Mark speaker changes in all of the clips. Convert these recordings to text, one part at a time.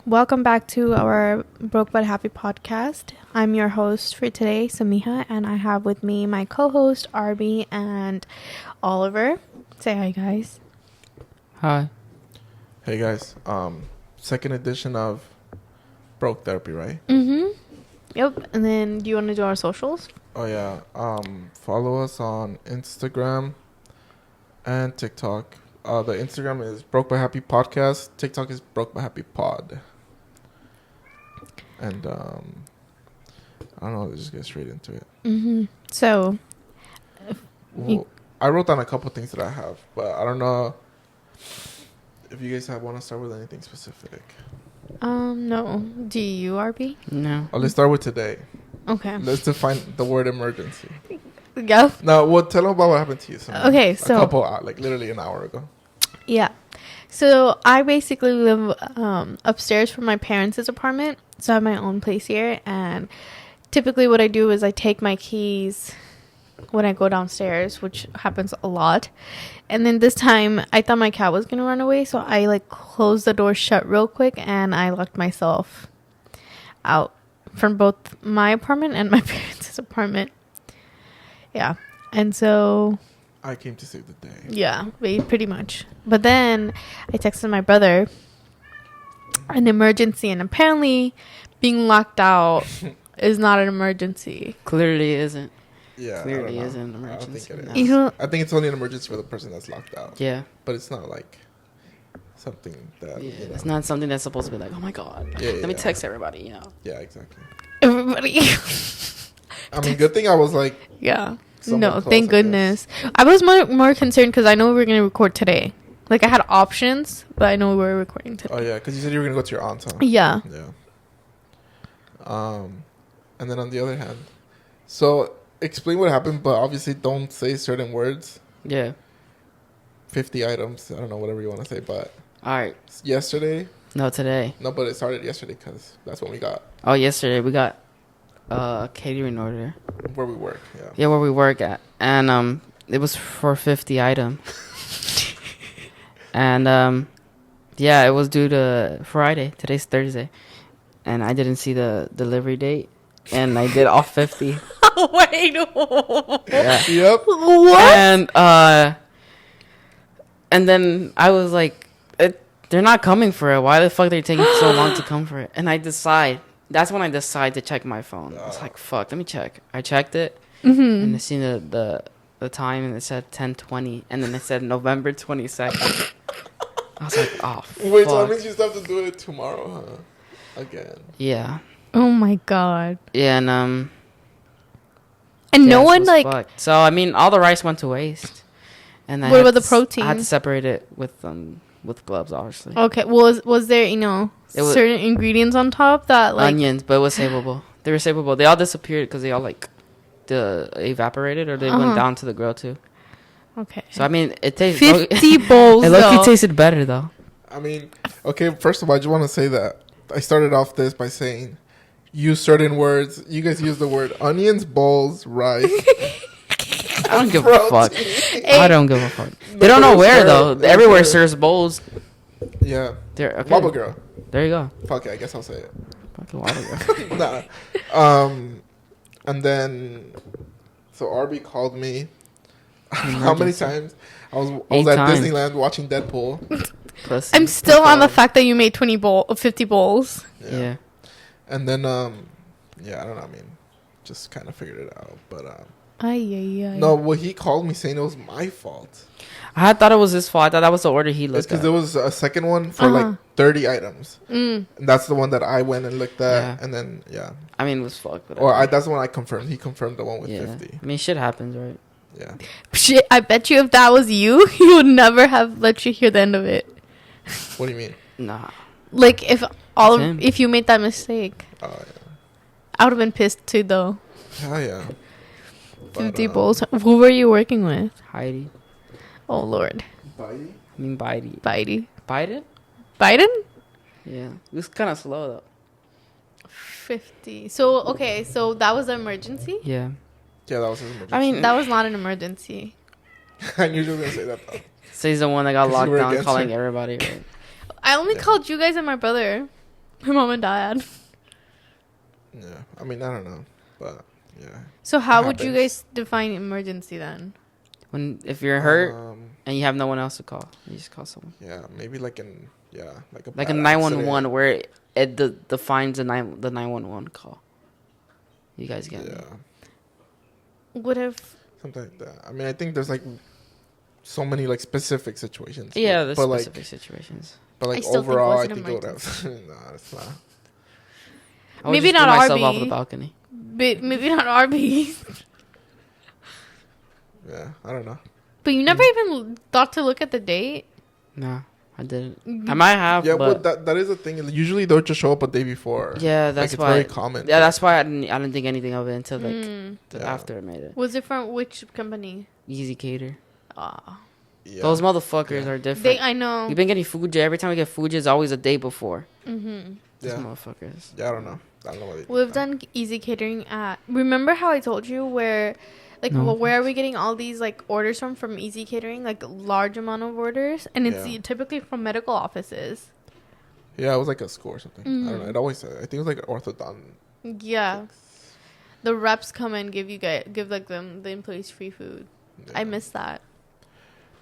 Speaker 1: Welcome back to our Broke But Happy podcast. I'm your host for today, Samiha, and I have with me my co-host, Arby, and Oliver. Say hi, guys.
Speaker 2: Hi.
Speaker 3: Hey guys, second edition of Broke Therapy, right?
Speaker 1: Mm-hmm. Yep. And then do you want to do our socials?
Speaker 3: Oh yeah. Follow us on Instagram and TikTok. The Instagram is Broke by Happy Podcast. TikTok is Broke by Happy Pod. And I don't know, let's just get straight into it.
Speaker 1: Mm-hmm. So,
Speaker 3: Well, I wrote down a couple things that I have, but I don't know if you guys want to start with anything specific.
Speaker 1: no. Do you, RB?
Speaker 2: No.
Speaker 3: Let's start with today.
Speaker 1: Okay.
Speaker 3: Let's define the word emergency.
Speaker 1: Yep.
Speaker 3: Now, tell them about what happened to you.
Speaker 1: Okay,
Speaker 3: a
Speaker 1: so
Speaker 3: couple, literally an hour ago.
Speaker 1: Yeah. So I basically live upstairs from my parents' apartment. So I have my own place here. And typically what I do is I take my keys when I go downstairs, which happens a lot. And then this time I thought my cat was going to run away. So I closed the door shut real quick and I locked myself out from both my apartment and my parents' apartment. Yeah. And so
Speaker 3: I came to save the day.
Speaker 1: yeah, pretty much. But then I texted my brother an emergency, and apparently being locked out is not an emergency.
Speaker 2: Clearly isn't.
Speaker 3: Yeah,
Speaker 2: Clearly
Speaker 3: I don't know.
Speaker 2: isn't an
Speaker 3: I don't
Speaker 2: emergency.
Speaker 3: think it
Speaker 2: No.
Speaker 3: is.
Speaker 1: You know,
Speaker 3: I think it's only an emergency for the person that's locked out.
Speaker 2: Yeah.
Speaker 3: But it's not like something that.
Speaker 2: Yeah.
Speaker 3: You know.
Speaker 2: It's not something that's supposed to be like, oh my god.
Speaker 3: Yeah,
Speaker 2: Let me
Speaker 3: yeah.
Speaker 2: text everybody, you know.
Speaker 3: Yeah, exactly.
Speaker 1: everybody.
Speaker 3: I mean, good thing I was like.
Speaker 1: Yeah.
Speaker 3: somewhat
Speaker 1: No,
Speaker 3: close,
Speaker 1: thank
Speaker 3: I
Speaker 1: goodness. I was more concerned because I know we were going to record today. Like, I had options, but I know we were recording today.
Speaker 3: Oh yeah, because you said you were gonna go to your aunt's, huh?
Speaker 1: Yeah.
Speaker 3: Yeah. And then on the other hand, so explain what happened, but obviously don't say certain words.
Speaker 2: Yeah.
Speaker 3: 50 items. I don't know, whatever you want to say, but
Speaker 2: Alright.
Speaker 3: yesterday.
Speaker 2: No, today.
Speaker 3: No, but it started yesterday because that's when we got
Speaker 2: Oh, yesterday we got a catering order.
Speaker 3: where we work. Yeah.
Speaker 2: Yeah, where we work at. And it was for 50 items. And yeah, it was due to Friday. Today's Thursday. And I didn't see the delivery date. And I did all 50.
Speaker 1: Wait.
Speaker 2: Yeah.
Speaker 3: Yep.
Speaker 1: What?
Speaker 2: And then I was like, they're not coming for it. Why the fuck are they taking so long to come for it? And that's when I decide to check my phone. I was like, fuck, let me check. I checked it.
Speaker 1: Mm-hmm.
Speaker 2: And I seen the time, and it said 10:20, and then it said November 22nd. I was like, oh,
Speaker 3: Wait, so that
Speaker 2: fuck.
Speaker 3: means you still have to do it tomorrow, huh? Again.
Speaker 2: Yeah.
Speaker 1: Oh, my God.
Speaker 2: Yeah, and
Speaker 1: And
Speaker 2: yeah,
Speaker 1: no
Speaker 2: it
Speaker 1: one,
Speaker 2: was
Speaker 1: like...
Speaker 2: fucked. So, I mean, all the rice went to waste. And
Speaker 1: What about the protein?
Speaker 2: I had to separate it with gloves, obviously.
Speaker 1: Okay, was there,
Speaker 2: It was-
Speaker 1: certain ingredients on top that, like...
Speaker 2: Onions, but it was savable. They were savable. They all disappeared because they all, evaporated, or they
Speaker 1: Uh-huh.
Speaker 2: went down to the grill, too.
Speaker 1: Okay.
Speaker 2: So, I mean, it tastes...
Speaker 1: 50 bowls,
Speaker 2: It
Speaker 1: though.
Speaker 2: low-key tasted better, though.
Speaker 3: I mean, okay, first of all, I just want to say that I started off this by saying use certain words. You guys use the word onions, bowls, rice.
Speaker 2: I don't give a fuck.
Speaker 3: protein.
Speaker 2: I don't give a fuck. They don't know where, though. Everywhere serves bowls.
Speaker 3: Yeah.
Speaker 2: There, okay.
Speaker 3: Wobble girl.
Speaker 2: There you go.
Speaker 3: Fuck it, I guess I'll say it.
Speaker 2: Fucking Wobble Girl.
Speaker 3: Nah. And then, so RB called me. How many times? I was
Speaker 2: 8
Speaker 3: at
Speaker 2: times.
Speaker 3: Disneyland watching Deadpool.
Speaker 2: Pussy.
Speaker 1: I'm still on the fact that you made 50 bowls.
Speaker 2: Yeah.
Speaker 3: And then, yeah, I don't know. I mean, just kind of figured it out. But, no, well, he called me saying it was my fault.
Speaker 2: I thought it was his fault. I thought that was the order he
Speaker 3: It's
Speaker 2: looked
Speaker 3: because
Speaker 2: at.
Speaker 3: there was a second one for like 30 items. And that's the one that I went and looked at.
Speaker 2: Yeah.
Speaker 3: And then, yeah.
Speaker 2: I mean, it was fucked.
Speaker 3: Or that's the one I confirmed. He confirmed the one with
Speaker 2: yeah.
Speaker 3: 50.
Speaker 2: I mean, shit happens, right?
Speaker 3: Yeah.
Speaker 1: Shit, I bet you if that was you, you would never have let you hear the end of it.
Speaker 3: What do you mean?
Speaker 2: Nah.
Speaker 1: Like, if
Speaker 2: It's him.
Speaker 1: if you made that mistake.
Speaker 3: Oh, yeah.
Speaker 1: I would have been pissed too, though.
Speaker 3: Hell yeah.
Speaker 1: 50 bowls. Who were you working with?
Speaker 2: Heidi.
Speaker 1: Oh, Lord.
Speaker 3: Biden?
Speaker 2: I mean, Biden.
Speaker 1: Biden?
Speaker 2: Biden?
Speaker 1: Biden?
Speaker 2: Yeah. It was kind of slow, though.
Speaker 1: 50. So, okay, so that was an emergency?
Speaker 2: Yeah.
Speaker 3: Yeah, that was his emergency.
Speaker 2: I mean,
Speaker 1: That was not an emergency.
Speaker 3: I knew you were going to say that, though.
Speaker 2: So he's the one that got
Speaker 3: 'Cause you
Speaker 2: locked
Speaker 3: were
Speaker 2: down,
Speaker 3: against
Speaker 2: calling
Speaker 3: her.
Speaker 2: everybody, right?
Speaker 1: I only
Speaker 3: Yeah.
Speaker 1: called you guys and my brother. My mom and dad.
Speaker 3: Yeah, I mean, I don't know, but yeah.
Speaker 1: So how
Speaker 3: It
Speaker 1: would you
Speaker 3: happens.
Speaker 1: guys define emergency then?
Speaker 2: If you're hurt
Speaker 3: Um,
Speaker 2: and you have no one else to call, you just call someone.
Speaker 3: yeah, maybe like like a
Speaker 2: Like a
Speaker 3: bad
Speaker 2: 911
Speaker 3: accident.
Speaker 2: where it defines the 911 call. You guys get me?
Speaker 3: Yeah,
Speaker 1: What if?
Speaker 3: something like that. I mean, I think there's like so many like specific situations.
Speaker 2: Yeah, there's
Speaker 3: but
Speaker 2: specific situations.
Speaker 3: but like
Speaker 1: I still think it
Speaker 3: overall,
Speaker 1: was
Speaker 3: I
Speaker 1: an
Speaker 3: think it would have.
Speaker 1: emergency.
Speaker 3: Nah, it's not.
Speaker 2: I would
Speaker 1: Maybe
Speaker 2: just throw
Speaker 1: not
Speaker 2: myself off
Speaker 1: RB.
Speaker 2: the balcony.
Speaker 1: But maybe not Arby's.
Speaker 3: Yeah, I don't know.
Speaker 1: But you never even thought to look at the date.
Speaker 2: No, I didn't. I
Speaker 1: Mm.
Speaker 2: might have,
Speaker 3: Yeah,
Speaker 2: but
Speaker 3: that is a thing. Usually they'll just show up a day before.
Speaker 2: yeah,
Speaker 3: Like,
Speaker 2: that's
Speaker 3: it's
Speaker 2: why.
Speaker 3: very common.
Speaker 2: Yeah, that's why I didn't think anything of it until like
Speaker 3: Yeah.
Speaker 2: after I made it.
Speaker 1: Was it from which company?
Speaker 2: Easy Cater.
Speaker 1: Ah,
Speaker 3: Yeah.
Speaker 2: Those motherfuckers
Speaker 3: Yeah.
Speaker 2: are different.
Speaker 1: they. I know.
Speaker 2: We've been getting Fuji. Every time we get Fuji, it's always a day before.
Speaker 1: Mm-hmm.
Speaker 2: Those
Speaker 3: Yeah.
Speaker 2: motherfuckers.
Speaker 3: Yeah, I don't know. I don't know what they do.
Speaker 1: We've done easy catering at. Remember how I told you where, like,
Speaker 2: No.
Speaker 1: where are we getting all these like orders from easy catering, like large amount of orders, and it's
Speaker 3: Yeah.
Speaker 1: typically from medical offices.
Speaker 3: Yeah, it was like a school or something. I don't know.
Speaker 1: Mhm.
Speaker 3: It always. I think it was like an orthodont.
Speaker 1: Yeah, the reps come and give like the employees free food.
Speaker 3: Yeah.
Speaker 1: I miss that.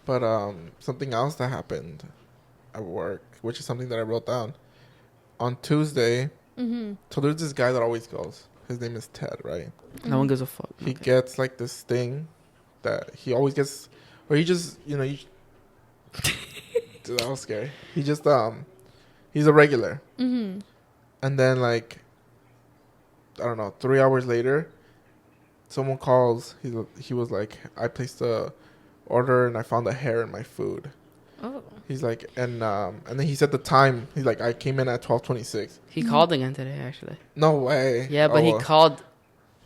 Speaker 3: But something else that happened at work, which is something that I wrote down on Tuesday.
Speaker 1: Mm-hmm.
Speaker 3: So there's this guy that always goes. His name is Ted, right?
Speaker 2: No one gives a fuck.
Speaker 3: He
Speaker 2: Okay.
Speaker 3: gets like this thing that he always gets, or he just, Dude, that was scary. He just he's a regular,
Speaker 1: Mm-hmm.
Speaker 3: and then like, I don't know, 3 hours later, someone calls. He was like, I placed a order and I found a hair in my food.
Speaker 1: Oh.
Speaker 3: He's like, and then he said the time. He's like, I came in at 12:26.
Speaker 2: He called again today, actually.
Speaker 3: No way.
Speaker 2: Yeah, but
Speaker 3: Oh,
Speaker 2: he
Speaker 3: well.
Speaker 2: called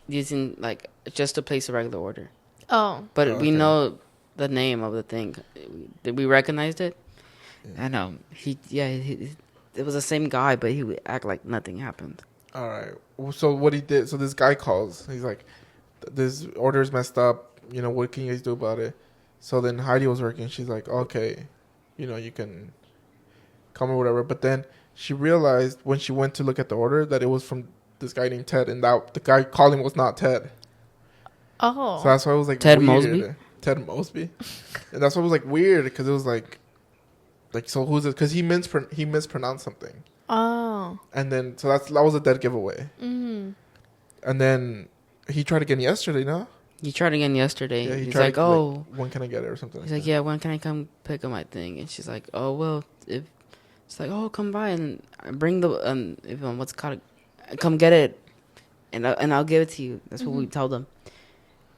Speaker 2: using like just to place a regular order.
Speaker 1: Oh.
Speaker 2: But
Speaker 3: Oh,
Speaker 2: we
Speaker 3: okay.
Speaker 2: know the name of the thing. We recognized it,
Speaker 3: Yeah.
Speaker 2: and it was the same guy, but he would act like nothing happened.
Speaker 3: All right. So what he did? So this guy calls. He's like, "This order is messed up. What can you guys do about it?" So then Heidi was working. She's like, "Okay, you can come or whatever." But then she realized when she went to look at the order that it was from this guy named Ted, and that the guy calling was not Ted.
Speaker 1: Oh.
Speaker 3: So that's why it was like
Speaker 2: Ted
Speaker 3: weird.
Speaker 2: Mosby?
Speaker 3: Ted Mosby, and that's why it was like weird because it was like so who's it? Because he mispronounced something,
Speaker 1: Oh.
Speaker 3: and then so that was a dead giveaway.
Speaker 1: Mm-hmm.
Speaker 3: And then he tried again yesterday. No.
Speaker 2: He tried again yesterday.
Speaker 3: Yeah, he
Speaker 2: He's
Speaker 3: tried.
Speaker 2: like, "Oh,"
Speaker 3: when can I get it or something?
Speaker 2: he's like, "Yeah, when can I come pick up my thing?" And she's like, "Oh, well, if it's like, oh, come by and bring the if what's it called, come get it, and I'll give it to you." That's what we tell them.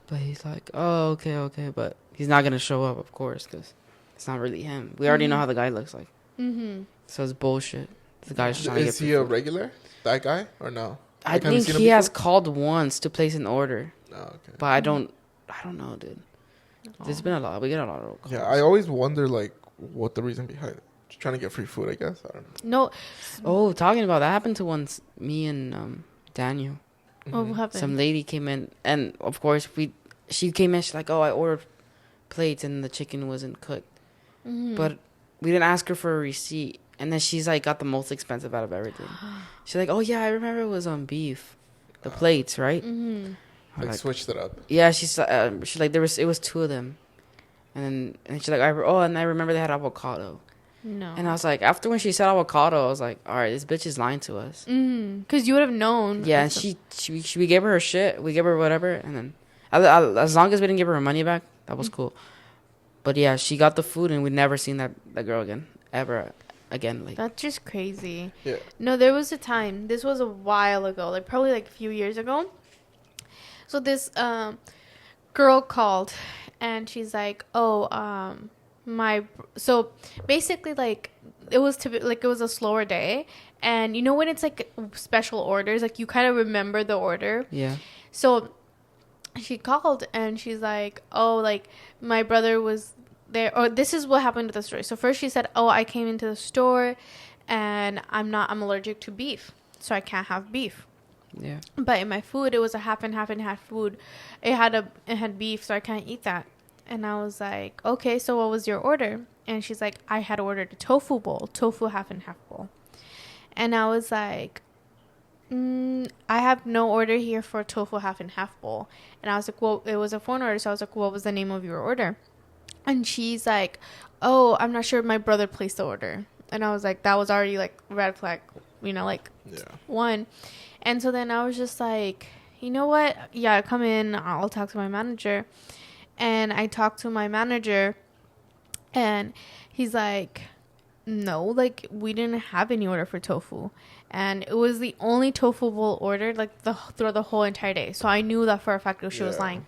Speaker 2: But he's like, "Oh, okay," but he's not gonna show up, of course, because it's not really him. We already know how the guy looks like,
Speaker 1: Mm-hmm.
Speaker 2: so it's bullshit. The guy's trying to get.
Speaker 3: Is he a regular? That guy or no?
Speaker 2: I
Speaker 3: Like, have you
Speaker 2: think
Speaker 3: seen him
Speaker 2: he has
Speaker 3: before?
Speaker 2: called once to place an order,
Speaker 3: No. Okay.
Speaker 2: but I don't know, dude. There's been a lot. We get a lot of calls.
Speaker 3: Yeah, I always wonder like what the reason behind it. Just trying to get free food, I guess. I don't know.
Speaker 1: No.
Speaker 2: Oh, talking about that happened to once me and Daniel.
Speaker 1: Oh, what happened?
Speaker 2: Some lady came in, and of course she came in. She's like, "Oh, I ordered plates, and the chicken wasn't cooked."
Speaker 1: Mm-hmm.
Speaker 2: But we didn't ask her for a receipt, and then she's like, got the most expensive out of everything. She's like, "Oh yeah, I remember it was on beef, the plates, right?"
Speaker 1: Mm-hmm.
Speaker 2: I'm
Speaker 3: Like,
Speaker 2: like,
Speaker 3: switched it up.
Speaker 2: yeah, she's like it was two of them, and she's like, and I remember they had avocado,
Speaker 1: No.
Speaker 2: and I was like, after when she said avocado, I was like, all right, this bitch is lying to us.
Speaker 1: Mm-hmm. Because you would have known.
Speaker 2: Yeah, and we gave her her shit. We gave her whatever, and then as long as we didn't give her her money back, that was cool. But yeah, she got the food, and we never seen that girl again, ever again. Like,
Speaker 1: That's just crazy.
Speaker 3: Yeah.
Speaker 1: No, there was a time. This was a while ago, like probably like a few years ago. So this girl called, and she's like, "Oh, so basically like it was it was a slower day, and you know when it's like special orders, like you kind of remember the order.
Speaker 2: yeah,
Speaker 1: So she called and she's like, "Oh, like my brother was there." Or this is what happened with the story. So first she said, "Oh, I came into the store and I'm allergic to beef, so I can't have beef.
Speaker 2: yeah.
Speaker 1: But in my food, it was a half and half food. It had beef, so I can't eat that." And I was like, "Okay, so what was your order?" And she's like, "I had ordered a tofu bowl, tofu half and half bowl." And I was like, I have no order here for tofu half and half bowl. And I was like, well, it was a phone order. So I was like, what was the name of your order? And she's like, oh, I'm not sure. My brother placed the order. And I was like, that was already like red flag, like
Speaker 3: Yeah.
Speaker 1: one. And so then I was just like, you know what? Yeah, come in. I'll talk to my manager. And I talked to my manager, and he's like, no, like, we didn't have any order for tofu. And it was the only tofu bowl ordered, like, throughout the whole entire day. So I knew that for a fact that she was
Speaker 3: Yeah.
Speaker 1: lying.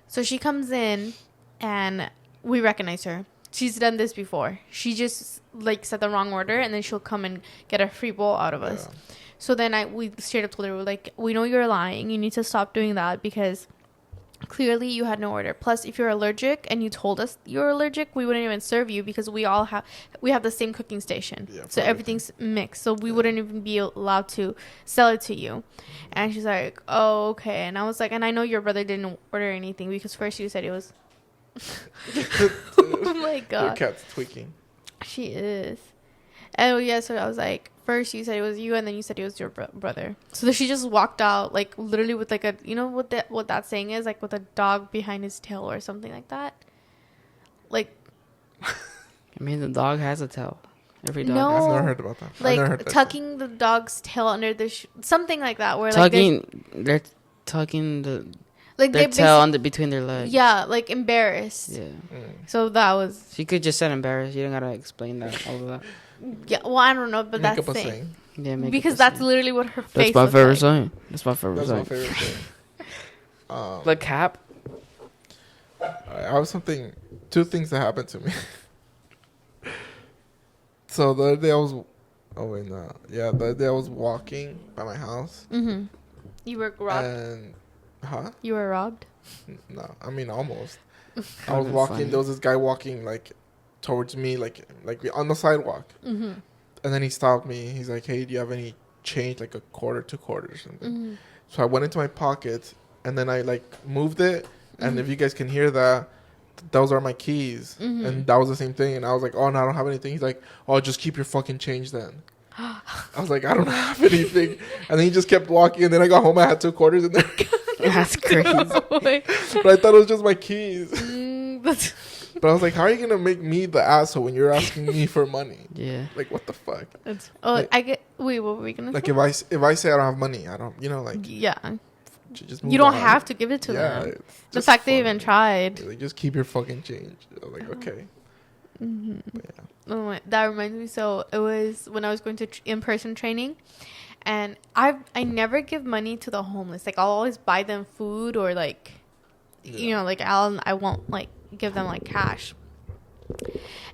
Speaker 1: So she comes in, and we recognize her. She's done this before. She just, like, said the wrong order, and then she'll come and get a free bowl out of us.
Speaker 3: Yeah.
Speaker 1: So then we straight up told her, we're like, we know you're lying. You need to stop doing that because clearly you had no order. Plus, if you're allergic and you told us you're allergic, we wouldn't even serve you because we have the same cooking station.
Speaker 3: Yeah,
Speaker 1: So
Speaker 3: for
Speaker 1: everything's mixed. So we wouldn't even be allowed to sell it to you. And she's like, oh, okay. And I was like, and I know your brother didn't order anything because first you said it was... Oh my
Speaker 3: Your
Speaker 1: God.
Speaker 3: cat's tweaking.
Speaker 1: She is. Oh yeah, so I was like, first you said it was you, and then you said it was your brother. So then she just walked out, like literally with like a, you know what that saying is, like with a dog behind his tail or something like that. Like,
Speaker 2: I mean, the dog has a tail. Every dog
Speaker 1: No.
Speaker 2: has
Speaker 3: I've
Speaker 1: Oh,
Speaker 3: never heard about that. I've never heard
Speaker 1: like
Speaker 3: that.
Speaker 1: tucking the dog's tail under the something like that, where
Speaker 2: they're tucking
Speaker 1: like
Speaker 2: their
Speaker 1: they
Speaker 2: tail under between their legs.
Speaker 1: yeah, like embarrassed.
Speaker 2: Yeah.
Speaker 1: So that was
Speaker 2: She could just said embarrassed. You don't gotta explain that. All of that.
Speaker 1: yeah. Well, I don't know, but
Speaker 3: Make
Speaker 1: that's
Speaker 3: up a
Speaker 1: thing.
Speaker 3: saying.
Speaker 2: Yeah. Make
Speaker 1: Because
Speaker 2: it
Speaker 1: that's
Speaker 2: the same.
Speaker 1: literally what her
Speaker 2: That's
Speaker 1: face
Speaker 2: my
Speaker 1: looked
Speaker 2: favorite
Speaker 1: like.
Speaker 2: saying. That's my favorite
Speaker 3: That's my
Speaker 2: saying.
Speaker 3: favorite thing.
Speaker 2: The cap.
Speaker 3: I have two things that happened to me. So the other day I was, the other day I was walking by my house.
Speaker 1: Mm-hmm. You were robbed.
Speaker 3: And,
Speaker 1: You were robbed.
Speaker 3: No, I mean almost. I was
Speaker 2: Kinda
Speaker 3: walking.
Speaker 2: funny.
Speaker 3: There was this guy walking like towards me, like on the sidewalk.
Speaker 1: Mm-hmm.
Speaker 3: And then he stopped me. He's like, "Hey, do you have any change, like a quarter, 2 quarters, or something?"
Speaker 1: Mm-hmm.
Speaker 3: So I went into my pocket, and then I like moved it. And
Speaker 1: Mhm.
Speaker 3: if you guys can hear that, those are my keys.
Speaker 1: Mhm.
Speaker 3: And that was the same thing. And I was like, "Oh no, I don't have anything." He's like, "Oh, just keep your fucking change then." I was like, "I don't have anything." And then he just kept walking. And then I got home. I had 2 quarters in there,
Speaker 2: That's crazy.
Speaker 3: but I thought it was just my keys.
Speaker 1: That's
Speaker 3: But I was like, "How are you gonna make me the asshole when you're asking me for money?
Speaker 2: Yeah.
Speaker 3: Like, what the fuck?
Speaker 1: oh, I get. Wait, what were we gonna?
Speaker 3: Like,
Speaker 1: say?
Speaker 3: if I say I don't have money, I don't. Like,
Speaker 1: yeah,
Speaker 3: just
Speaker 1: you
Speaker 3: move
Speaker 1: don't
Speaker 3: on.
Speaker 1: have to give it to
Speaker 3: Yeah,
Speaker 1: them.
Speaker 3: it's
Speaker 1: The
Speaker 3: just
Speaker 1: fact they even
Speaker 3: funny.
Speaker 1: tried.
Speaker 3: Like, just keep your fucking change. I was like, okay.
Speaker 1: Mm-hmm.
Speaker 3: But yeah.
Speaker 1: Oh my, that reminds me. So it was when I was going to in-person training, and I never give money to the homeless. Like I'll always buy them food or like, like I won't like give them like cash.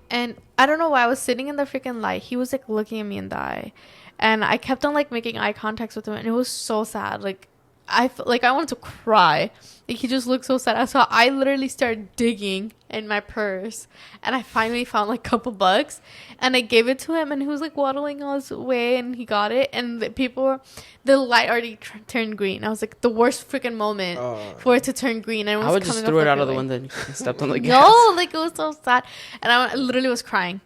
Speaker 1: And I don't know why I was sitting in the freaking light. He was like looking at me in the eye, and I kept on like making eye contact with him, and it was so sad. Like I wanted to cry. Like he just looked so sad. So I literally started digging in my purse, and I finally found like a couple bucks, and I gave it to him, and he was like waddling all his way, and he got it, and the light already turned green. I was like the worst freaking moment for it to turn green, and it was
Speaker 2: I would just
Speaker 1: coming
Speaker 2: threw
Speaker 1: up
Speaker 2: it out
Speaker 1: like
Speaker 2: of the
Speaker 1: a
Speaker 2: window and stepped on the gas.
Speaker 1: no, like it was so sad, and I literally was crying.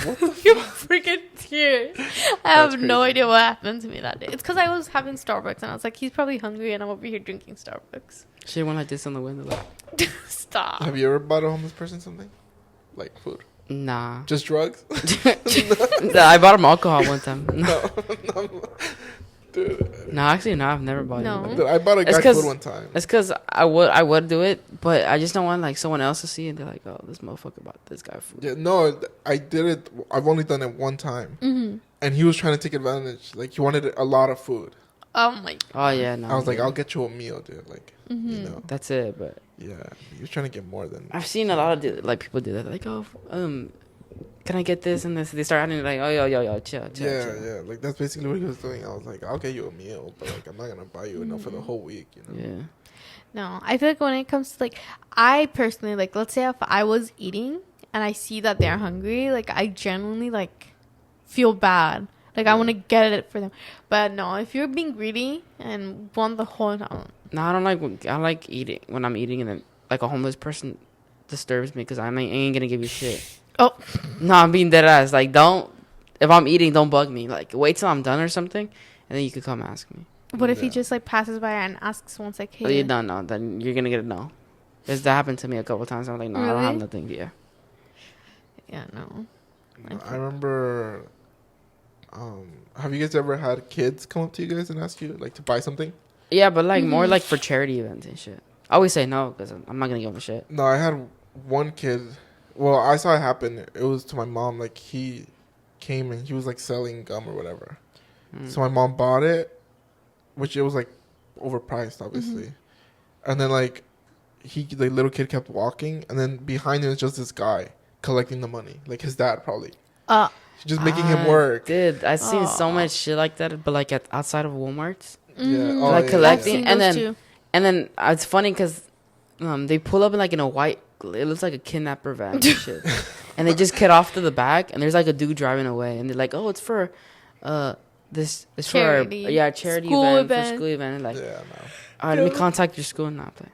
Speaker 1: You freaking tears. I have
Speaker 3: That's
Speaker 1: no
Speaker 3: crazy.
Speaker 1: idea what happened to me that day. It's because I was having Starbucks, and I was like, he's probably hungry, and I'm over here drinking Starbucks.
Speaker 2: She went like this on the window. Like,
Speaker 1: Stop.
Speaker 3: Have you ever bought a homeless person something? Like food?
Speaker 2: nah.
Speaker 3: Just drugs?
Speaker 2: I bought him alcohol one time. No,
Speaker 3: No. Dude.
Speaker 2: no, actually, no. I've never bought
Speaker 1: No.
Speaker 2: it.
Speaker 3: Dude, I bought a
Speaker 2: It's
Speaker 3: guy
Speaker 2: 'cause-
Speaker 3: food one time.
Speaker 2: It's because I would do it, but I just don't want like someone else to see it. They're like, oh, this motherfucker bought this guy food.
Speaker 3: Yeah, no, I did it. I've only done it one time.
Speaker 1: Mm-hmm.
Speaker 3: And he was trying to take advantage. Like, he wanted a lot of food.
Speaker 1: Oh my.
Speaker 2: Oh yeah, no.
Speaker 3: I was like,
Speaker 2: yeah.
Speaker 3: I'll get you a meal, dude. Like,
Speaker 1: Mm-hmm.
Speaker 3: you know.
Speaker 2: That's it. But
Speaker 3: Yeah. He was trying to get more than.
Speaker 2: I've seen a lot of like people do that. They're like, oh, can I get this and this? They start having like, oh, yo, chill.
Speaker 3: Yeah, yeah. Like, that's basically what he was doing. I was like, I'll get you a meal, but like, I'm not going to buy you enough for the whole week, you know?
Speaker 2: Yeah.
Speaker 1: No, I feel like when it comes to like, I personally like, let's say if I was eating and I see that they're hungry, like I genuinely like feel bad. Like I want to get it for them. But no, if you're being greedy and want the whole,
Speaker 2: No, I don't like. I like eating when I'm eating, and then like a homeless person disturbs me because I ain't gonna give you shit.
Speaker 1: oh,
Speaker 2: No, I'm being dead ass. Like, don't. if I'm eating, don't bug me. Like, wait till I'm done or something, and then you could come ask me.
Speaker 1: What if he
Speaker 3: Yeah.
Speaker 1: just like passes by and asks once like,
Speaker 2: Oh,
Speaker 1: hey?
Speaker 2: you don't know, then you're gonna get a no. Because that happened to me a couple times. I'm like, no, I don't have
Speaker 1: Really?
Speaker 2: nothing. Yeah.
Speaker 1: Yeah, no.
Speaker 3: I remember. Have you guys ever had kids come up to you guys and ask you like to buy something?
Speaker 2: Yeah, but like more
Speaker 1: Mhm.
Speaker 2: like for charity events and shit. I always say no because I'm not gonna give them a shit.
Speaker 3: No, I had one kid. Well, I saw it happen. It was to my mom. Like he came and he was like selling gum or whatever.
Speaker 2: Mm.
Speaker 3: So my mom bought it, which it was like overpriced, obviously. And then like the little kid kept walking, and then behind him was just this guy collecting the money, like his dad probably,
Speaker 1: Uh,
Speaker 3: just making him work.
Speaker 2: Dude, I've seen so
Speaker 1: Aw.
Speaker 2: much shit like that, but like outside of Walmart's.
Speaker 1: mhm.
Speaker 3: Oh,
Speaker 2: Like
Speaker 3: yeah,
Speaker 2: collecting,
Speaker 1: I've seen
Speaker 2: and
Speaker 1: those
Speaker 2: then
Speaker 1: too.
Speaker 2: and then it's funny because they pull up in like in a white. It looks like a kidnapper van and shit, and they just get off to the back, and there's like a dude driving away, and they're like, "Oh, it's for, this it's
Speaker 1: Charity.
Speaker 2: for charity
Speaker 1: School
Speaker 2: event,
Speaker 1: event.
Speaker 2: for school event." And like,
Speaker 3: Yeah, no.
Speaker 2: all right, let me contact your school and not play.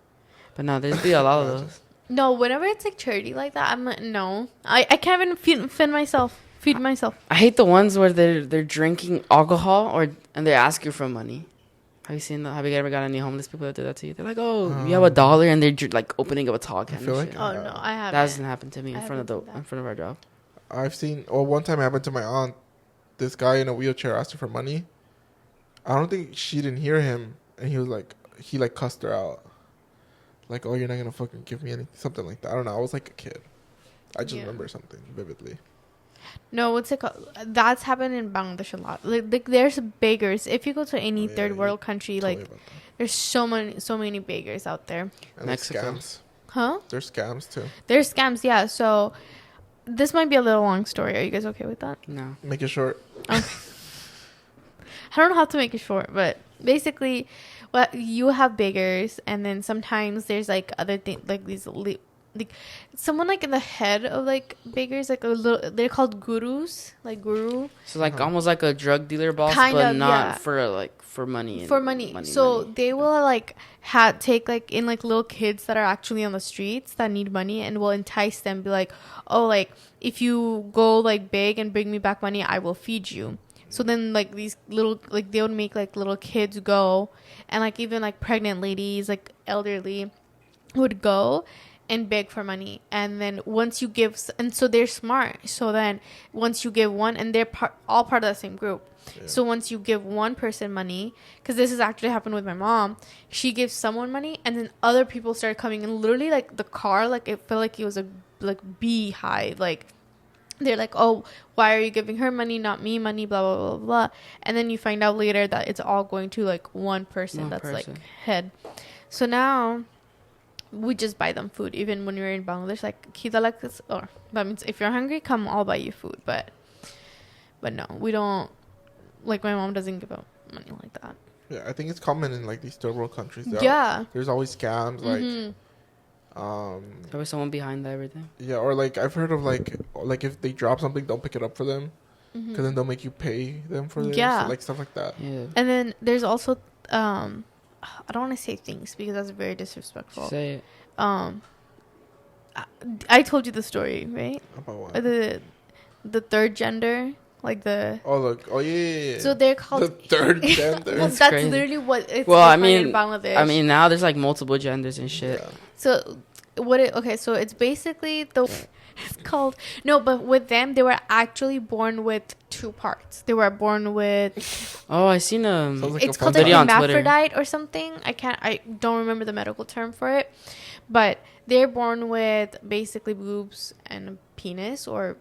Speaker 2: But no, there's be a lot of those.
Speaker 1: No, whenever it's like charity like that, I'm like, no. I can't even feed myself. Feed myself.
Speaker 2: I hate the ones where they're drinking alcohol and they ask you for money. Have you seen that? Have you ever got any homeless people that do that to you? They're like, "Oh, you have $1," and they're like opening up a tall can.
Speaker 3: I feel
Speaker 2: and
Speaker 3: like
Speaker 2: shit.
Speaker 1: Oh no, I
Speaker 2: That
Speaker 1: haven't.
Speaker 2: hasn't happened to me
Speaker 1: I
Speaker 2: in front of
Speaker 1: haven't seen that.
Speaker 2: in front of our job.
Speaker 3: I've seen. Well, one time it happened to my aunt. This guy in a wheelchair asked her for money. I don't think she didn't hear him, and he was like, he like cussed her out, like, "Oh, you're not gonna fucking give me anything," something like that. I don't know. I was like a kid. I just
Speaker 1: Yeah.
Speaker 3: remember something vividly.
Speaker 1: No, what's it called? That's happened in Bangladesh a lot. Like there's beggars. If you go to any
Speaker 3: Oh, yeah,
Speaker 1: third
Speaker 3: you
Speaker 1: world country,
Speaker 3: Tell me
Speaker 1: like
Speaker 3: about that.
Speaker 1: there's so many beggars out there.
Speaker 3: And
Speaker 2: Mexico.
Speaker 3: scams.
Speaker 1: Huh?
Speaker 3: There's scams too.
Speaker 1: There's scams, yeah. So this might be a little long story. Are you guys okay with that?
Speaker 2: No.
Speaker 3: Make it short.
Speaker 1: I don't know how to make it short, but basically, well, you have beggars, and then sometimes there's like other things, like these, like someone like in the head of like beggars, like a little. They're called gurus, like guru
Speaker 2: So like almost like a drug dealer boss,
Speaker 1: Kind
Speaker 2: but
Speaker 1: of,
Speaker 2: not
Speaker 1: yeah.
Speaker 2: for money. and-
Speaker 1: for money. So
Speaker 2: money.
Speaker 1: they will like take like in like little kids that are actually on the streets that need money, and will entice them, be like, oh, like if you go like big and bring me back money, I will feed you. So then like these little, like they would make like little kids go, and like even like pregnant ladies, like elderly, would go and beg for money. And then once you give, and so they're smart, so then once you give one, and they're all part of the same group.
Speaker 3: Yeah.
Speaker 1: So once you give one person money, because this has actually happened with my mom, she gives someone money, and then other people started coming, and literally like the car, like it felt like it was a like beehive. Like they're like, oh, why are you giving her money, not me money, blah blah blah blah. And then you find out later that it's all going to like one person
Speaker 2: One
Speaker 1: that's
Speaker 2: person.
Speaker 1: like head. So now we just buy them food, even when we're in Bangladesh. Like kita like this, or that means if you're hungry, come, I'll buy you food. But no, we don't. Like my mom doesn't give out money like that.
Speaker 3: Yeah, I think it's common in like these third world countries.
Speaker 1: Yeah.
Speaker 3: There's always scams, like,
Speaker 1: Mhm.
Speaker 2: There was someone behind everything.
Speaker 3: yeah, or like I've heard of like if they drop something, don't pick it up for them, because then they'll make you pay them for this.
Speaker 1: Yeah.
Speaker 3: So, like stuff like that.
Speaker 2: Yeah.
Speaker 1: And then there's also I don't want to say things because that's very disrespectful.
Speaker 2: Say it.
Speaker 1: I told you the story, right?
Speaker 3: About what?
Speaker 1: The third gender, like the.
Speaker 3: Oh look! Oh yeah.
Speaker 1: So they're
Speaker 3: the
Speaker 1: called.
Speaker 3: third gender.
Speaker 1: Well,
Speaker 2: That's
Speaker 1: that's
Speaker 2: crazy.
Speaker 1: literally what it's
Speaker 2: Well, I
Speaker 1: defined in
Speaker 2: mean-
Speaker 1: Bangladesh.
Speaker 2: I mean, now there's like multiple genders and shit.
Speaker 3: Yeah.
Speaker 1: So okay, so it's basically it's called no, but with them they were actually born with two parts. They were born with
Speaker 2: Oh, I seen
Speaker 3: Sounds like
Speaker 1: it's
Speaker 3: a
Speaker 1: called
Speaker 3: fun
Speaker 1: a
Speaker 2: video on Twitter.
Speaker 1: hermaphrodite or something. I don't remember the medical term for it, but they're born with basically boobs and a penis or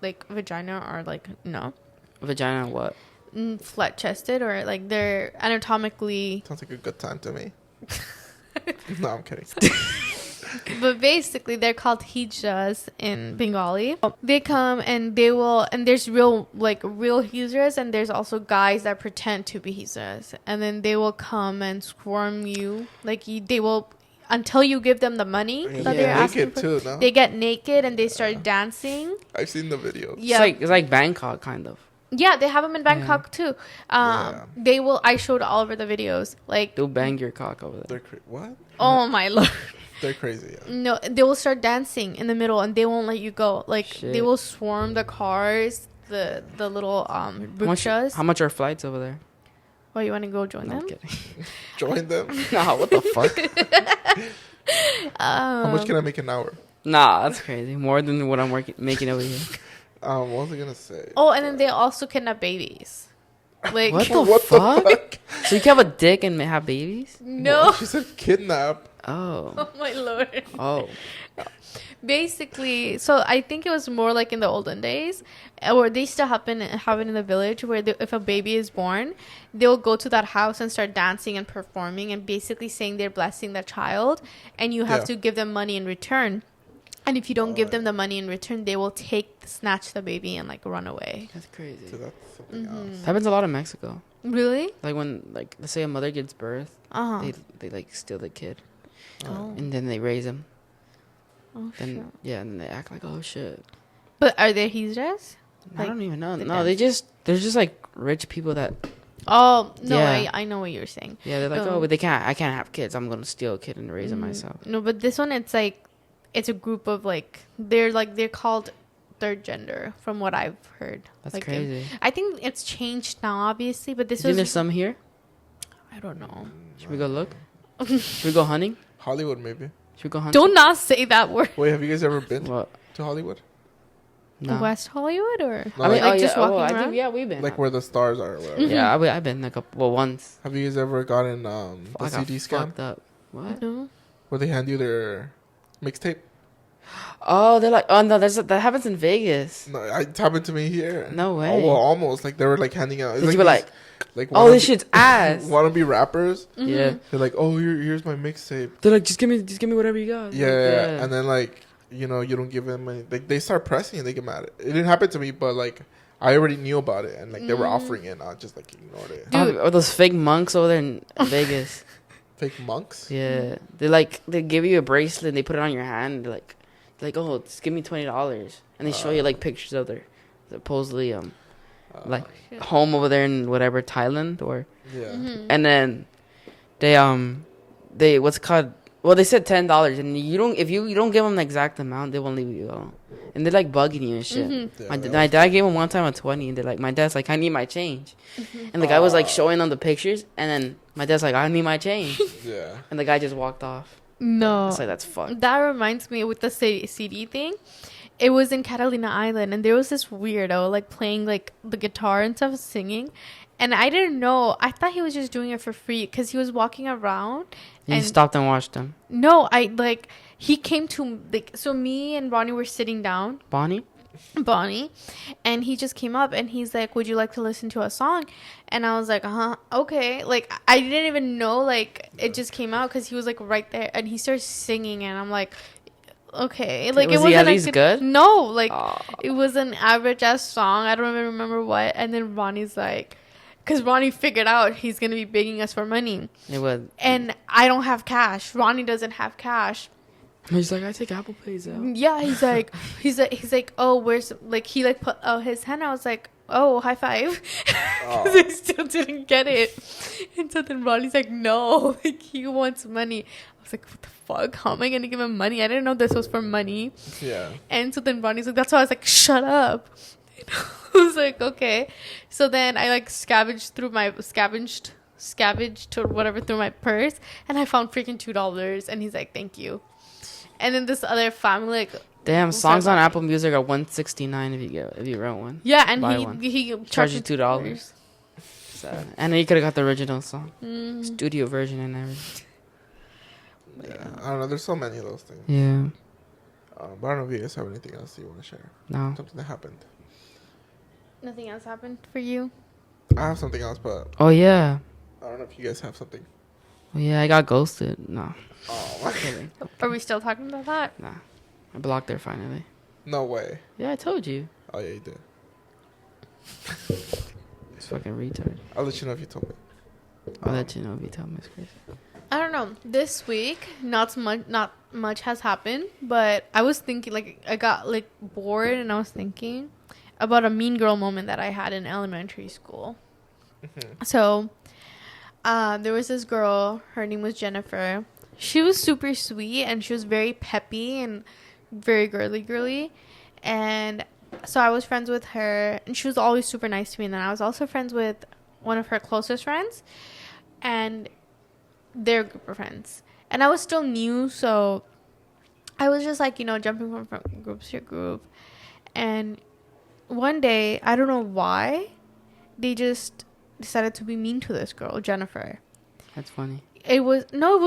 Speaker 1: like vagina or like no
Speaker 2: Vagina what?
Speaker 1: flat chested or like they're anatomically.
Speaker 3: Sounds like a good time to me. No, I'm kidding.
Speaker 1: But basically, they're called hijras in Bengali. They come and they will, and there's real hijras, and there's also guys that pretend to be hijras, and then they will come and swarm you. They will until you give them the money
Speaker 3: Yeah,
Speaker 1: that
Speaker 2: they're
Speaker 1: they're asking
Speaker 3: naked
Speaker 1: for.
Speaker 3: too. No,
Speaker 1: They get naked and they start dancing.
Speaker 3: I've seen the videos.
Speaker 1: Yeah,
Speaker 2: It's like Bangkok kind of.
Speaker 1: yeah, they have them in Bangkok too.
Speaker 3: Yeah.
Speaker 1: They will. I showed Oliver the videos. Like,
Speaker 2: They'll bang your cock over there.
Speaker 3: They're what?
Speaker 1: oh my lord.
Speaker 3: They're crazy. Yeah.
Speaker 1: No, they will start dancing in the middle and they won't let you go. Like
Speaker 2: Shit.
Speaker 1: they will swarm the cars the little
Speaker 2: How much,
Speaker 1: rickshaws.
Speaker 2: how much are flights over there?
Speaker 1: Oh, you want to go join
Speaker 2: No, I'm
Speaker 1: them?
Speaker 2: kidding.
Speaker 3: Join them.
Speaker 2: Nah, what the fuck?
Speaker 3: How much can I make an hour?
Speaker 2: Nah, that's crazy. More than what I'm making over here.
Speaker 3: What was I gonna say?
Speaker 1: Oh, and then they also kidnap babies. Like
Speaker 2: What the
Speaker 3: What the
Speaker 2: fuck?
Speaker 3: fuck?
Speaker 2: So you can have a dick and have babies?
Speaker 1: no.
Speaker 3: She said kidnap.
Speaker 2: Oh.
Speaker 1: Oh my lord.
Speaker 2: Oh.
Speaker 1: Basically, so I think it was more like in the olden days, or they still have it in the village where if a baby is born, they'll go to that house and start dancing and performing and basically saying they're blessing the child, and you have
Speaker 3: Yeah.
Speaker 1: to give them money in return. And if you don't give them the money in return, they will snatch the baby and like run away.
Speaker 2: That's crazy.
Speaker 3: So that's something else.
Speaker 2: That happens a lot in Mexico.
Speaker 1: Really?
Speaker 2: Like when, like, let's say a mother gives birth,
Speaker 1: Uh-huh.
Speaker 2: they like steal the kid
Speaker 1: Oh.
Speaker 2: and then they raise him.
Speaker 1: Oh,
Speaker 2: Then
Speaker 1: shit.
Speaker 2: yeah, and they act like, oh shit.
Speaker 1: But are they hijras?
Speaker 2: I
Speaker 1: Like,
Speaker 2: don't even know.
Speaker 1: the
Speaker 2: No, they're just like rich people that
Speaker 1: Oh, no,
Speaker 2: Yeah.
Speaker 1: I know what you're saying.
Speaker 2: they're like,
Speaker 1: No.
Speaker 2: oh, but I can't have kids. I'm gonna steal a kid and raise it myself.
Speaker 1: No, but this one, it's like, it's a group of they're called third gender from what I've heard.
Speaker 2: That's
Speaker 1: Like,
Speaker 2: crazy.
Speaker 1: I think it's changed now, obviously, but this
Speaker 2: You think
Speaker 1: was,
Speaker 2: there's some here?
Speaker 1: I don't know.
Speaker 2: Should we go look? Should we go hunting?
Speaker 3: Hollywood, maybe.
Speaker 2: Should we go hunting?
Speaker 1: Don't not say that word.
Speaker 3: Wait, have you guys ever been
Speaker 2: What?
Speaker 3: to Hollywood?
Speaker 2: No.
Speaker 1: West Hollywood or?
Speaker 3: No,
Speaker 2: I mean,
Speaker 1: like
Speaker 2: oh,
Speaker 1: just
Speaker 2: yeah.
Speaker 1: walking
Speaker 2: I
Speaker 1: around?
Speaker 2: think, yeah, we've been.
Speaker 3: like where the stars are. Or whatever.
Speaker 2: Yeah, I've been like once.
Speaker 3: Have you guys ever gotten the
Speaker 2: I got
Speaker 3: CD scam
Speaker 2: fucked up. What?
Speaker 1: No.
Speaker 3: where they hand you their mixtape?
Speaker 2: Oh, they're like, oh no, that happens in Vegas.
Speaker 3: No, it happened to me here.
Speaker 2: No way.
Speaker 3: Oh, well, almost like they were like handing out.
Speaker 2: Did you be like,
Speaker 3: like
Speaker 2: oh, this shit's ass.
Speaker 3: wannabe rappers.
Speaker 2: Yeah.
Speaker 3: They're like, oh, here's my mixtape.
Speaker 2: They're like, just give me whatever you got.
Speaker 3: Yeah, and then like you don't give them any. Like they start pressing and they get mad. It didn't happen to me, but like I already knew about it and like they were offering it, and I just like ignored it.
Speaker 1: Dude.
Speaker 2: Oh, those fake monks over there in Vegas.
Speaker 3: Fake monks.
Speaker 2: Yeah, they give you a bracelet and they put it on your hand. They're like, oh, just give me $20, and they show you like pictures of their supposedly like
Speaker 1: shit.
Speaker 2: home over there in whatever Thailand or,
Speaker 3: Yeah.
Speaker 2: and then they what's it called. Well, they said $10, and if you don't give them the exact amount, they won't leave you alone. And they're like bugging you and shit.
Speaker 3: Yeah,
Speaker 2: My dad gave him one time a 20, and they're like, my dad's like, I need my change, and the guy was like showing them the pictures, and then my dad's like, I need my change,
Speaker 3: Yeah.
Speaker 2: and the guy just walked off.
Speaker 1: No.
Speaker 2: It's like, that's fucked.
Speaker 1: That reminds me with the CD thing. It was in Catalina Island, and there was this weirdo like playing like the guitar and stuff, singing, and I didn't know. I thought he was just doing it for free because he was walking around.
Speaker 2: You
Speaker 1: And
Speaker 2: stopped and watched him.
Speaker 1: no, he came to so me and Bonnie were sitting down,
Speaker 2: Bonnie?
Speaker 1: and he just came up and he's like, "Would you like to listen to a song?" And I was like, okay." Like I didn't even know, like it just came out because he was like right there, and he starts singing, and I'm like, okay, like
Speaker 2: Was
Speaker 1: it
Speaker 2: he
Speaker 1: wasn't
Speaker 2: at least good?
Speaker 1: No, like
Speaker 2: Aw.
Speaker 1: it was an average ass song. I don't even remember what. And then Ronnie's like, because Ronnie figured out he's gonna be begging us for money,
Speaker 2: It was.
Speaker 1: and I don't have cash. Ronnie doesn't have cash.
Speaker 2: He's like, I take Apple Pays out.
Speaker 1: Yeah, he's like, oh, where's, like, he like put out his hand. I was like, oh, high five, because I still didn't get it. And so then Ronnie's like, no, like he wants money. I was like, what the fuck? How am I gonna give him money? I didn't know this was for money.
Speaker 3: Yeah.
Speaker 1: And so then Ronnie's like, that's why I was like, shut up. I was like, okay. So then I like scavenged or whatever through my purse, and I found freaking $2. And he's like, thank you. And then this other family, like,
Speaker 2: Damn,
Speaker 1: who's
Speaker 2: songs
Speaker 1: that
Speaker 2: on
Speaker 1: like?
Speaker 2: Apple Music are $169 if you rent one.
Speaker 1: Yeah, and
Speaker 2: Buy one.
Speaker 1: he
Speaker 2: Charge
Speaker 1: charged
Speaker 2: you
Speaker 1: me
Speaker 2: $2. So, and then you could have got the original song,
Speaker 1: Mm.
Speaker 2: studio version and everything.
Speaker 3: Yeah. I don't know. There's so many of those things.
Speaker 2: Yeah.
Speaker 3: But I don't know if you guys have anything else you want to share.
Speaker 2: No.
Speaker 3: Something that happened.
Speaker 1: Nothing else happened for you?
Speaker 3: I have something else, but
Speaker 2: Oh yeah.
Speaker 3: I don't know if you guys have something.
Speaker 2: Oh yeah. I got ghosted. No.
Speaker 3: Oh,
Speaker 2: Kidding.
Speaker 1: Are we still talking about that?
Speaker 2: Nah. I blocked her finally.
Speaker 3: no way.
Speaker 2: Yeah, I told you.
Speaker 3: Oh yeah, you did.
Speaker 2: It's fucking retard.
Speaker 3: I'll let you know if you told me.
Speaker 2: I'll let you know if you tell me it's crazy.
Speaker 1: I don't know. This week, not much has happened, but I was thinking, like, I got like bored, and I was thinking about a mean girl moment that I had in elementary school. So, there was this girl. Her name was Jennifer. She was super sweet, and she was very peppy and very girly. And so I was friends with her, and she was always super nice to me. And then I was also friends with one of her closest friends, and their group of friends. And I was still new, so I was just like, jumping from group to group. And one day, I don't know why, they just decided to be mean to this girl, Jennifer.
Speaker 2: That's funny.
Speaker 1: It was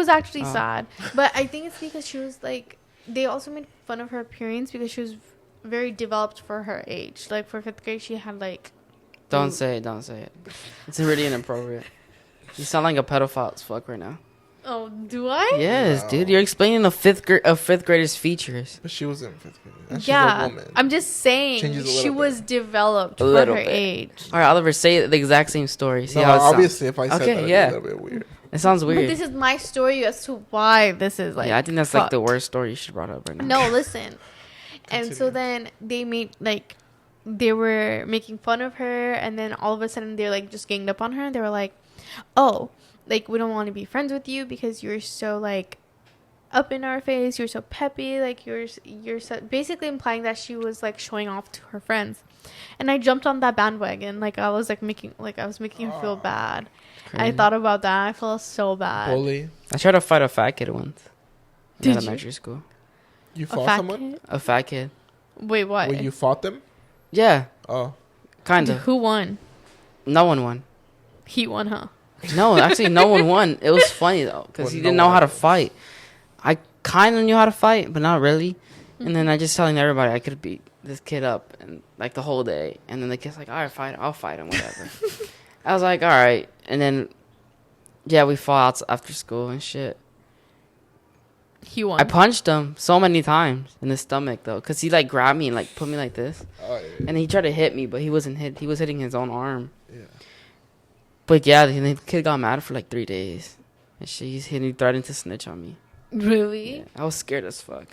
Speaker 1: actually
Speaker 2: Oh.
Speaker 1: sad, but I think it's because she was like, they also made fun of her appearance because she was very developed for her age. Like for 5th grade, she had like.
Speaker 2: Don't say it. It's really inappropriate. You sound like a pedophile as fuck right now.
Speaker 1: Oh, do I?
Speaker 2: Yes,
Speaker 3: No.
Speaker 2: dude. You're explaining a fifth grader's features.
Speaker 3: But she was in 5th grade. And she's a
Speaker 1: Yeah,
Speaker 3: woman.
Speaker 1: I'm just saying
Speaker 3: Changes a
Speaker 1: she
Speaker 3: little
Speaker 1: was developed
Speaker 2: A
Speaker 1: for
Speaker 2: little
Speaker 1: her
Speaker 2: bit.
Speaker 1: age.
Speaker 2: All right, Oliver, say the exact same story. See
Speaker 3: No,
Speaker 2: how it sounds.
Speaker 3: obviously, if I said
Speaker 2: Okay,
Speaker 3: that, it'd
Speaker 2: yeah.
Speaker 3: be a little bit weird.
Speaker 2: It sounds
Speaker 1: But
Speaker 2: weird.
Speaker 1: this is my story as to why this is like.
Speaker 2: Yeah, I think that's like the
Speaker 1: fucked.
Speaker 2: worst story you should brought up right now.
Speaker 1: No, listen. And so
Speaker 3: Continue.
Speaker 1: then they made like, they were making fun of her, and then all of a sudden they're like just ganged up on her. They were like, "Oh, like we don't want to be friends with you because you're so like up in our face. You're so peppy. Like you're so," basically implying that she was like showing off to her friends. And I jumped on that bandwagon. Like I was making her feel bad. I
Speaker 2: Crazy.
Speaker 1: thought about that. I felt so bad.
Speaker 3: Bully.
Speaker 2: I tried to fight a fat kid once. In
Speaker 1: Did you?
Speaker 2: elementary school.
Speaker 3: You
Speaker 1: A
Speaker 3: fought
Speaker 1: fat
Speaker 3: someone?
Speaker 1: kid?
Speaker 2: A fat kid.
Speaker 1: Wait, what?
Speaker 3: Wait, you fought them?
Speaker 2: Yeah,
Speaker 3: Oh.
Speaker 2: kind of.
Speaker 1: Who won?
Speaker 2: No one won.
Speaker 1: He won, huh?
Speaker 2: No, actually, no one won. It was funny though, because
Speaker 3: Well,
Speaker 2: he
Speaker 3: no
Speaker 2: didn't know
Speaker 3: one
Speaker 2: how to
Speaker 3: won.
Speaker 2: fight. I kind of knew how to fight, but not really. And then I just telling everybody I could beat this kid up and like the whole day. And then the kid's like, "All right, I'll fight him, whatever." I was like, "All right." And then, yeah, we fought after school and shit.
Speaker 1: He won.
Speaker 2: I punched him so many times in the stomach though, because he like grabbed me and like put me like this,
Speaker 3: Oh, yeah.
Speaker 2: and he tried to hit me, but he wasn't hit. He was hitting his own arm.
Speaker 3: Yeah.
Speaker 2: But yeah, the kid got mad for like 3 days, and he threatened to snitch on me.
Speaker 1: Really?
Speaker 2: Yeah, I was scared as fuck.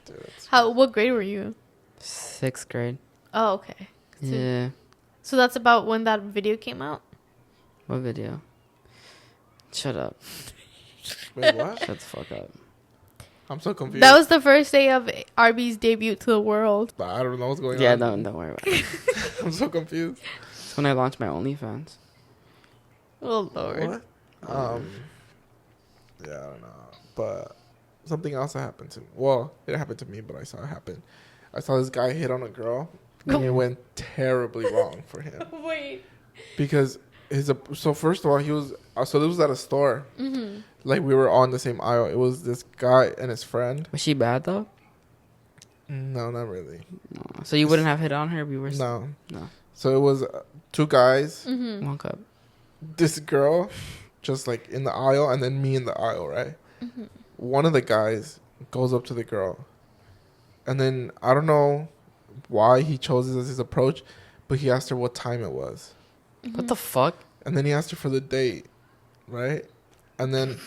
Speaker 3: Dude, that's-
Speaker 1: What grade were you?
Speaker 2: 6th grade.
Speaker 1: Oh, okay. So,
Speaker 2: Yeah.
Speaker 1: so that's about when that video came out?
Speaker 2: What video? Shut up.
Speaker 3: Wait, what?
Speaker 2: Shut the fuck up.
Speaker 3: I'm so confused.
Speaker 1: That was the first day of Arby's debut to the world.
Speaker 3: But I don't know what's going
Speaker 2: Yeah,
Speaker 3: on.
Speaker 2: don't worry about it.
Speaker 3: I'm so confused.
Speaker 2: It's when I launched my OnlyFans.
Speaker 1: Oh, Lord.
Speaker 3: What? Yeah, I don't know. But something else that happened to me. Well, it happened to me, but I saw it happen. I saw this guy hit on a girl, and it went terribly wrong for him.
Speaker 1: Wait.
Speaker 3: Because so first of all, he was so this was at a store.
Speaker 1: Mm-hmm.
Speaker 3: Like we were on the same aisle. It was this guy and his friend.
Speaker 2: Was she bad though?
Speaker 3: No, not really.
Speaker 2: No. So you wouldn't have hit on her if you were
Speaker 3: No.
Speaker 2: No.
Speaker 3: So it was two guys,
Speaker 1: Mm-hmm.
Speaker 2: One cup.
Speaker 3: this girl, just like in the aisle, and then me in the aisle, right?
Speaker 1: Mm-hmm.
Speaker 3: One of the guys goes up to the girl, and then I don't know why he chose this as his approach, but he asked her what time it was,
Speaker 2: What the fuck?
Speaker 3: and then he asked her for the date, right? And then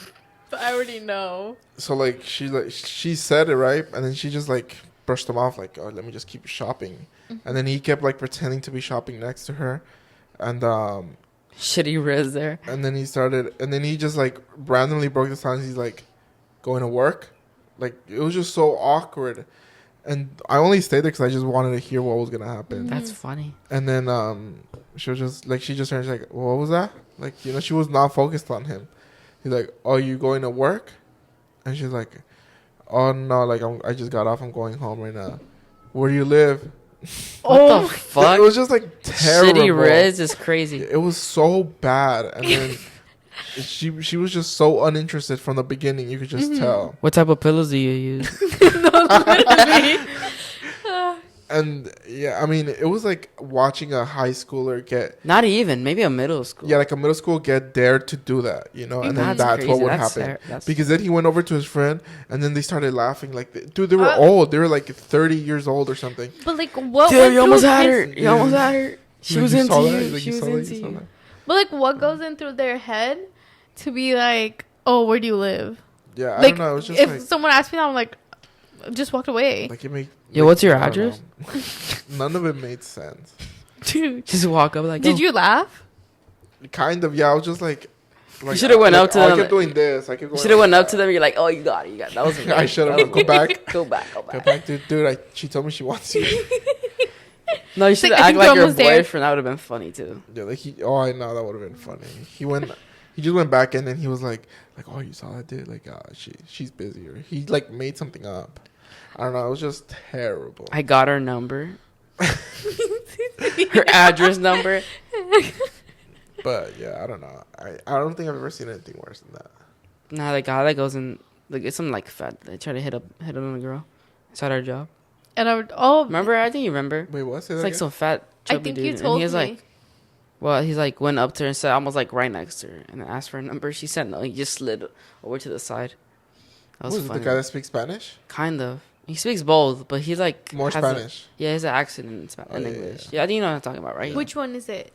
Speaker 1: I already know.
Speaker 3: so like she said it right, and then she just like brushed him off like, oh, let me just keep shopping, and then he kept like pretending to be shopping next to her, and
Speaker 2: Shitty Riz there.
Speaker 3: and then he just like randomly broke the silence. He's like, going to work, like it was just so awkward, and I only stayed there because I just wanted to hear what was gonna happen.
Speaker 2: That's funny.
Speaker 3: And then she was just like, she just turned, she's like, what was that? Like, she was not focused on him. He's like, oh, you going to work? And she's like, oh no, like I just got off, I'm going home right now. Where do you live?
Speaker 2: What the fuck?
Speaker 3: It was just like terrible.
Speaker 2: Shitty Riz is crazy.
Speaker 3: It was so bad, and then she was just so uninterested from the beginning. You could just tell.
Speaker 2: What type of pillows do you use?
Speaker 3: And yeah, I mean, it was like watching a high schooler get,
Speaker 2: Not even. Maybe a middle school.
Speaker 3: yeah, like a middle school get dared to do that, and then that's
Speaker 2: crazy.
Speaker 3: what would
Speaker 2: That's
Speaker 3: happen.
Speaker 2: that's
Speaker 3: Because then he went over to his friend, and then they started laughing. Like, dude, they were
Speaker 1: Uh,
Speaker 3: old. They were like 30 years old or something.
Speaker 1: But like, what?
Speaker 2: Dude,
Speaker 1: went
Speaker 2: you almost
Speaker 1: through
Speaker 2: had
Speaker 1: his-
Speaker 2: her. You almost had her. She
Speaker 3: Like,
Speaker 2: was
Speaker 3: you
Speaker 2: into
Speaker 3: saw that?
Speaker 2: you.
Speaker 3: He's like,
Speaker 2: She
Speaker 3: you
Speaker 2: was
Speaker 3: saw that?
Speaker 2: into
Speaker 3: You saw
Speaker 2: you.
Speaker 3: that?
Speaker 1: But like, what goes in through their head to be like, oh, where do you live?
Speaker 3: Yeah, I
Speaker 1: Like,
Speaker 3: don't know. It was just
Speaker 1: if
Speaker 3: like,
Speaker 1: someone asked me that, I'm like, just walked away.
Speaker 3: like it made.
Speaker 2: Yo, what's your
Speaker 3: I don't
Speaker 2: address?
Speaker 3: know. None of it made sense.
Speaker 1: Dude,
Speaker 2: Just walk up like.
Speaker 1: did
Speaker 2: yo.
Speaker 1: you laugh?
Speaker 3: Kind of, yeah. I was just like
Speaker 2: shoulda went up to
Speaker 3: I
Speaker 2: them.
Speaker 3: kept doing this. I kept going.
Speaker 2: Should have
Speaker 3: like
Speaker 2: went up
Speaker 3: that.
Speaker 2: to them. You're like, oh, you got it. You got it. That was.
Speaker 3: I should have.
Speaker 2: that was
Speaker 3: Go back.
Speaker 2: Go back. Go
Speaker 3: Go
Speaker 2: back.
Speaker 3: back, dude. She told me she wants you.
Speaker 2: No, you should
Speaker 1: like, I
Speaker 2: act
Speaker 1: think
Speaker 2: like
Speaker 1: we're
Speaker 2: your
Speaker 1: almost there.
Speaker 2: boyfriend. That would have been funny too.
Speaker 3: Yeah, like I know that would have been funny. He just went back in and he was like, oh, you saw that dude? Like, she's busy, or he like made something up. I don't know. It was just terrible.
Speaker 2: I got her number, her address number.
Speaker 3: But yeah, I don't know. I don't think I've ever seen anything worse than that.
Speaker 2: Nah, the guy that goes in, like, it's some like fat. They try to hit on a girl. It's at our job.
Speaker 1: And
Speaker 2: Remember? I think you remember.
Speaker 3: Wait, what? Say
Speaker 2: It's
Speaker 3: that
Speaker 2: like
Speaker 3: again?
Speaker 2: some fat
Speaker 1: I
Speaker 2: chubby
Speaker 1: think
Speaker 2: dude,
Speaker 1: you
Speaker 2: and
Speaker 1: told
Speaker 2: he was
Speaker 1: me.
Speaker 2: like, well, he's like went up to her and said, almost like right next to her, and asked for a number. She said no. He just slid over to the side. That was
Speaker 3: Who is it,
Speaker 2: funny.
Speaker 3: the guy that speaks Spanish?
Speaker 2: Kind of. He speaks both, but he's like
Speaker 3: More
Speaker 2: has a-
Speaker 3: Spanish.
Speaker 2: yeah, he has an accent in,
Speaker 3: Oh,
Speaker 2: in
Speaker 3: yeah,
Speaker 2: English.
Speaker 3: yeah.
Speaker 2: Yeah, I think you know what I'm talking about, right?
Speaker 1: which one is it?